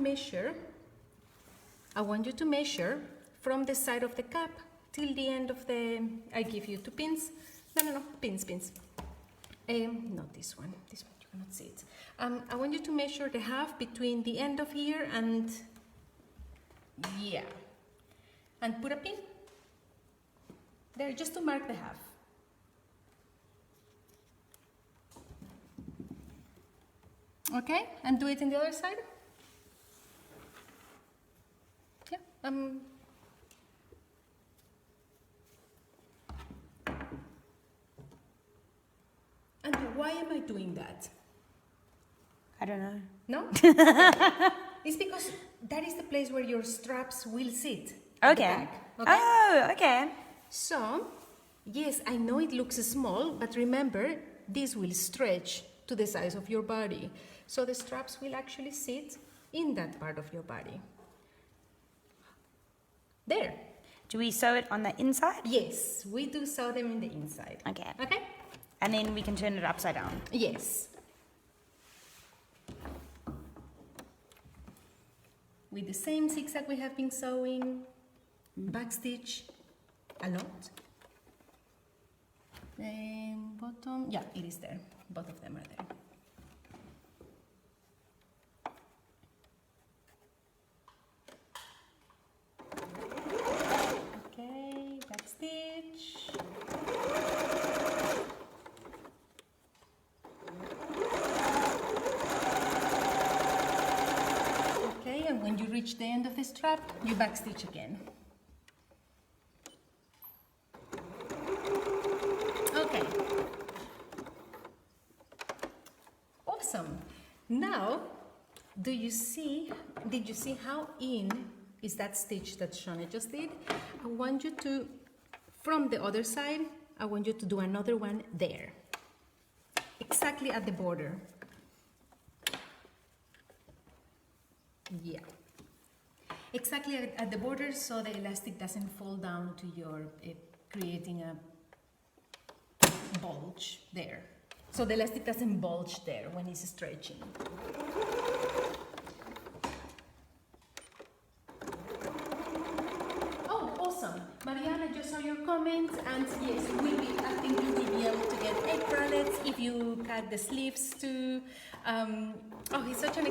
measure from the side of the cap till the end of the, I give you 2 pins. No, pins. Not this one, you cannot see it. I want you to measure the half between the end of here and, yeah. And put a pin there just to mark the half. Okay, and do it in the other side. Yeah, and why am I doing that? I don't know. No? It's because that is the place where your straps will sit. Okay. At the back, Oh, okay. So, yes, I know it looks small, but remember, this will stretch to the size of your body. So the straps will actually sit in that part of your body. There. Do we sew it on the inside? Yes, we do sew them in the inside. Okay. Okay? And then we can turn it upside down. Yes. With the same zigzag we have been sewing, backstitch a lot. bottom. Yeah, it is there. Both of them are there. Okay, back stitch. Okay, and when you reach the end of the strap, you back stitch again. Okay. Awesome. Now, did you see how in is that stitch that Shona just did? I want you to, from the other side, I want you to do another one there. Exactly at the border. Yeah. Exactly at the border, so the elastic doesn't fall down to your, creating a bulge there. So the elastic doesn't bulge there when it's stretching. Oh, awesome. Mariana, just saw your comments, and yes, I think you will be able to get 8 bralettes if you cut the sleeves too. Oh, it's such an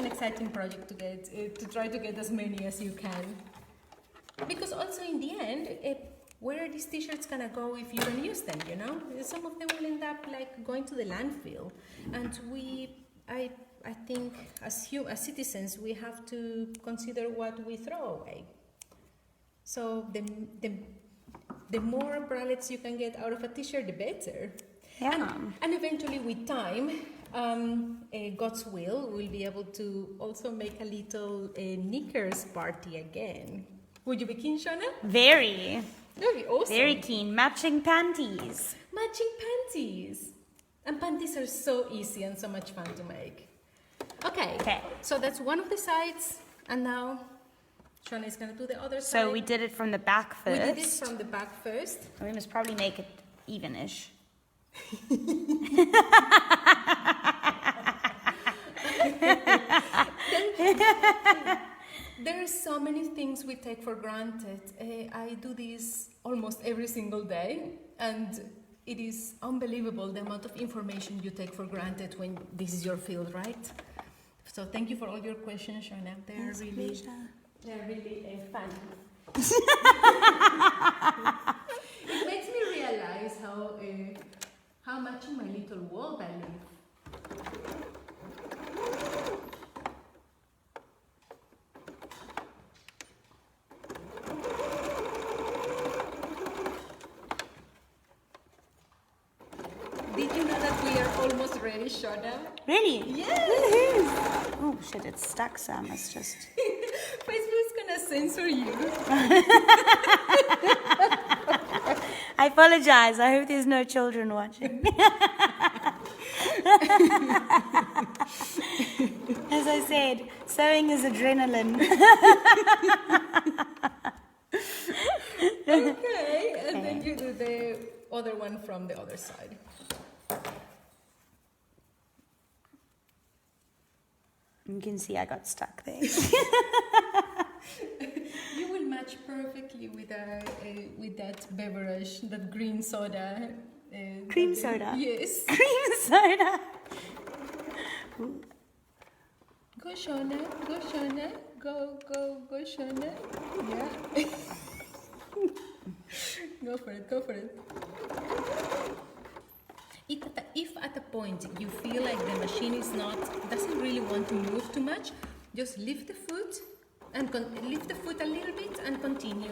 exciting project to get, to try to get as many as you can. Because also in the end, where are these t-shirts gonna go if you don't use them, you know? Some of them will end up like going to the landfill. And I think as citizens, we have to consider what we throw away. So the more bralettes you can get out of a t-shirt, the better. Yeah. And eventually with time, God's will, we'll be able to also make a little knickers party again. Would you be keen, Shona? Very. That'd be awesome. Very keen. Matching panties. Matching panties. And panties are so easy and so much fun to make. Okay. So that's one of the sides. And now Shona is going to do the other side. So we did it from the back first. We did it from the back first. We must probably make it even-ish. There are so many things we take for granted. I do this almost every single day, and it is unbelievable the amount of information you take for granted when this is your field, right? So thank you for all your questions, Shona. They're really fun. It makes me realize how much in my little world I live. Did you know that we are almost ready, Shona? Really? Yes! Oh shit, it's stuck, so I must just... Facebook's gonna censor you. I apologize. I hope there's no children watching. As I said, sewing is adrenaline. Okay, and then you do the other one from the other side. You can see I got stuck there. You will match perfectly with that beverage, that green soda. Cream soda? Yes. Cream soda. Go Shona, go Shona, go Shona. Yeah. Go for it, go for it. If at a point you feel like the machine doesn't really want to move too much, just lift the foot and lift the foot a little bit and continue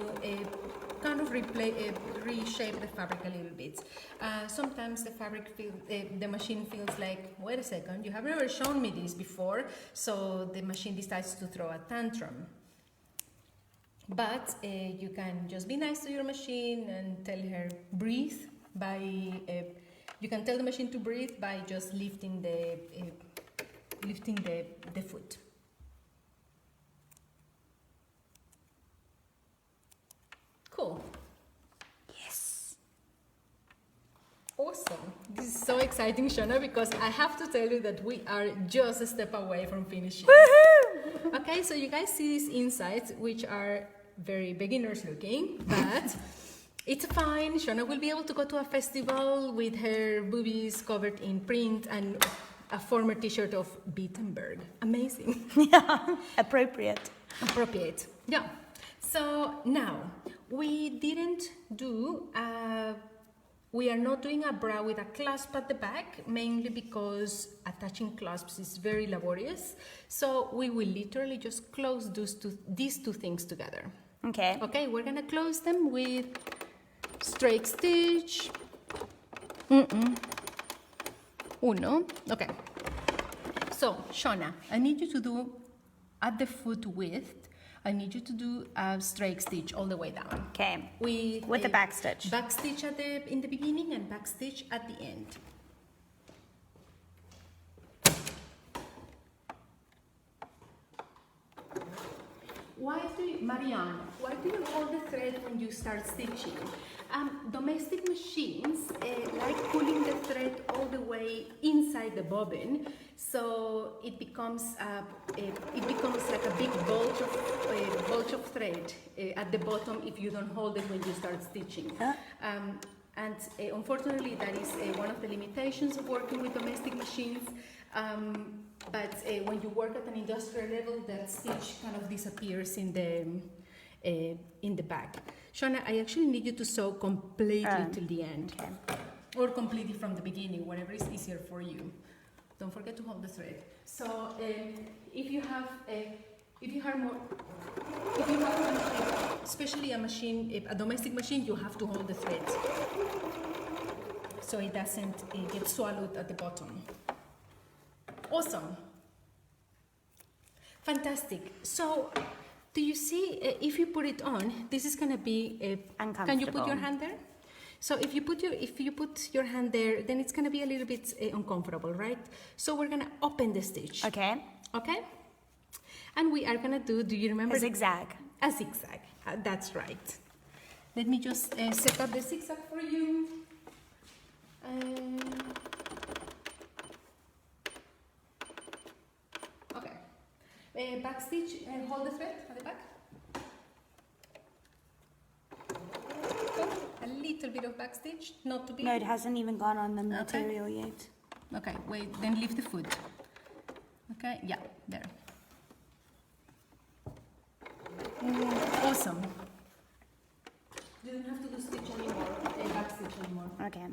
kind of reshape the fabric a little bit. Sometimes the machine feels like, wait a second, you have never shown me this before, so the machine decides to throw a tantrum. But you can just be nice to your machine and tell her breathe you can tell the machine to breathe by just lifting the foot. Cool. Yes. Awesome. This is so exciting, Shona, because I have to tell you that we are just a step away from finishing. Woohoo! Okay, so you guys see these insides, which are very beginners looking, but It's fine. Shona will be able to go to a festival with her boobies covered in print and a former t-shirt of Wittenberg. Amazing. Yeah, appropriate. Appropriate. Yeah. So now we didn't do we are not doing a bra with a clasp at the back, mainly because attaching clasps is very laborious. So we will literally just close these two things together. Okay. Okay, we're gonna close them with straight stitch. Uno. Okay. So, Shona, I need you to do at the foot width. I need you to do a straight stitch all the way down. Okay. With the back stitch. Back stitch in the beginning and back stitch at the end. Marianne, why do you hold the thread when you start stitching? Domestic machines like pulling the thread all the way inside the bobbin, so it becomes like a big bulge of thread at the bottom if you don't hold it when you start stitching. Huh? And unfortunately, that is one of the limitations of working with domestic machines. But when you work at an industrial level, that stitch kind of disappears in the back. Shona, I actually need you to sew completely till the end. Okay. Or completely from the beginning, whatever is easier for you. Don't forget to hold the thread. So if you have especially a domestic machine, you have to hold the thread so it doesn't get swallowed at the bottom. Awesome. Fantastic. So, do you see, if you put it on, this is going to be, uncomfortable. Can you put your hand there? So if you put your hand there, then it's going to be a little bit uncomfortable, right? So we're going to open the stitch. Okay. Okay? And we are going to do you remember? A zigzag. A zigzag. That's right. Let me just set up the zigzag for you. Okay. Back stitch, hold the thread at the back. A little bit of back stitch, not too big. No, it hasn't even gone on the material yet. Okay, wait, then lift the foot. Okay, yeah, there. Awesome. You don't have to do stitch anymore, back stitch anymore. Okay.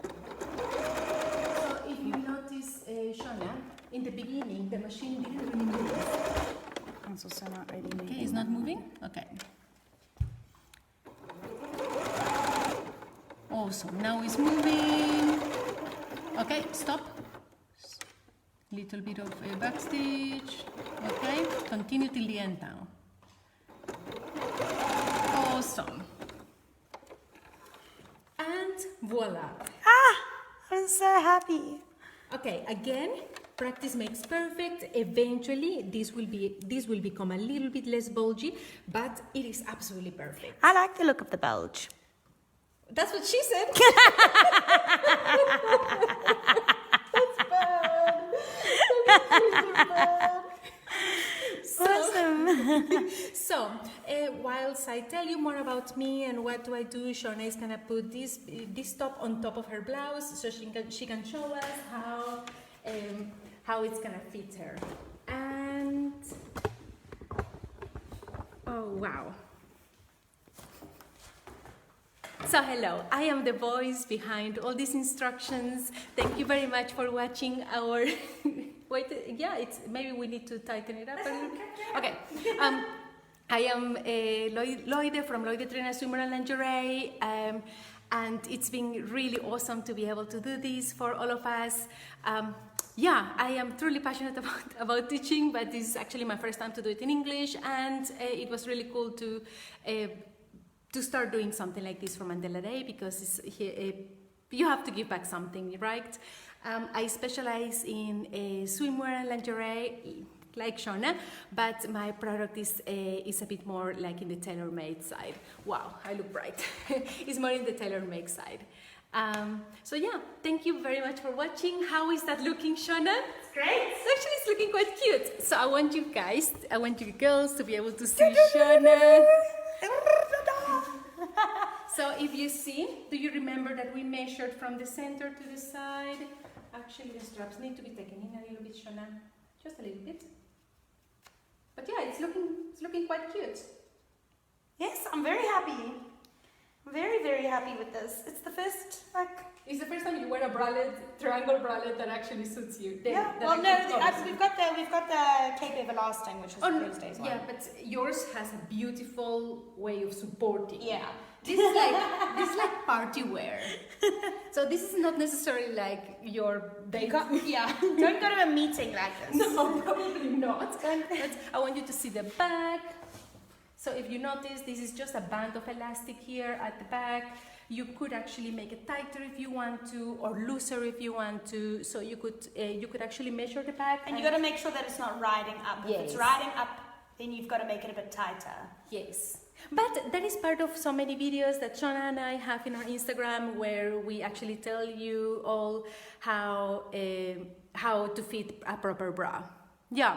So if you notice, Shona, in the beginning, the machine didn't really move. It's also not really moving. Okay, it's not moving? Okay. Awesome, now it's moving. Okay, stop. Little bit of a back stitch. Okay, continue till the end now. Awesome. And voila. I'm so happy. Okay, again, practice makes perfect. Eventually, this will become a little bit less bulgy, but it is absolutely perfect. I like the look of the bulge. That's what she said. That's bad. Awesome. So, whilst I tell you more about me and what do I do, Shona is gonna put this top on top of her blouse so she can show us how it's gonna fit her. And oh wow. So hello, I am the voice behind all these instructions. Thank you very much for watching our wait, yeah, it's maybe we need to tighten it up a little bit. Okay. I am Loide from Loide Trainer Swimmer and Lingerie, and it's been really awesome to be able to do this for all of us. Yeah, I am truly passionate about teaching, but this is actually my first time to do it in English, and it was really cool to start doing something like this for Mandela Day, because you have to give back something, right? I specialize in swimwear and lingerie, like Shona, but my product is a bit more like in the tailor-made side. Wow, I look bright. It's more in the tailor-made side. So yeah, thank you very much for watching. How is that looking, Shona? It's great. Actually, it's looking quite cute. So I want you girls to be able to see Shona. So if you see, do you remember that we measured from the center to the side? Actually, the straps need to be taken in a little bit, Shona. Just a little bit. But yeah, it's looking quite cute. Yes, I'm very happy. I'm very, very happy with this. It's the first, It's the first time you wear a bralette, triangle bralette that actually suits you. Yeah. Well, no, we've got the Cape Everlasting, which is Thursday's one. Yeah, but yours has a beautiful way of supporting. Yeah. This is like party wear. So this is not necessarily like your date. Yeah. Don't go to a meeting like this. No, probably not. But I want you to see the back. So if you notice, this is just a band of elastic here at the back. You could actually make it tighter if you want to, or looser if you want to. So you could actually measure the back. And you got to make sure that it's not riding up. Yes. If it's riding up, then you've got to make it a bit tighter. Yes. But that is part of so many videos that Shona and I have in our Instagram, where we actually tell you all how to fit a proper bra. Yeah.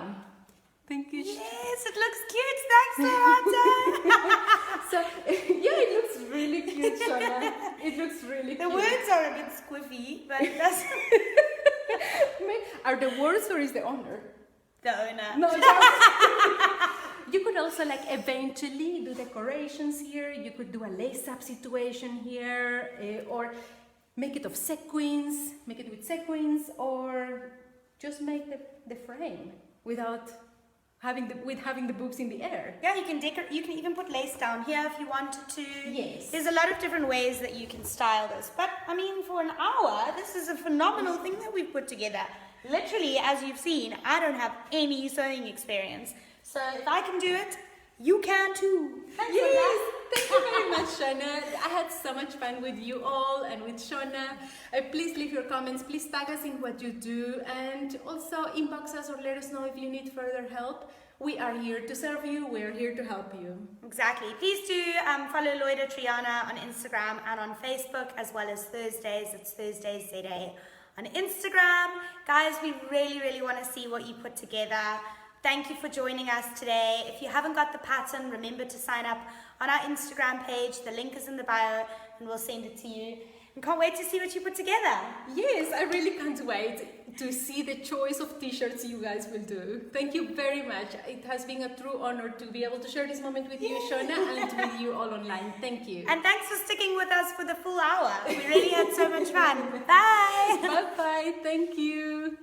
Thank you. Yes, it looks cute. Thanks, Samantha. So yeah, it looks really cute, Shona. It looks really The cute. words are a bit squiffy, but that's Are the words or is the owner? the owner. No, you could also like eventually do decorations here. You could do a lace-up situation here, or make it of sequins. Make it with sequins, or just make the frame without having the boobs in the air. Yeah, you can decorate. You can even put lace down here if you wanted to. Yes. There's a lot of different ways that you can style this. But I mean, for an hour, this is a phenomenal thing that we've put together. Literally, as you've seen, I don't have any sewing experience. So if I can do it, you can too. Thanks for Yes, that. thank you very much, Shona. I had so much fun with you all and with Shona. Please leave your comments. Please tag us in what you do, and also inbox us or let us know if you need further help. We are here to serve you. We are here to help you. Exactly. Please do follow Loida Triana on Instagram and on Facebook, as well as Thursdays. It's Thursdays ZA on Instagram. Guys, we really, really want to see what you put together. Thank you for joining us today. If you haven't got the pattern, remember to sign up on our Instagram page. The link is in the bio, and we'll send it to you. And can't wait to see what you put together. Yes, I really can't wait to see the choice of t-shirts you guys will do. Thank you very much. It has been a true honor to be able to share this moment with you, Shona, and with you all online. Thank you. And thanks for sticking with us for the full hour. We really had so much fun. Bye. Bye-bye. Thank you.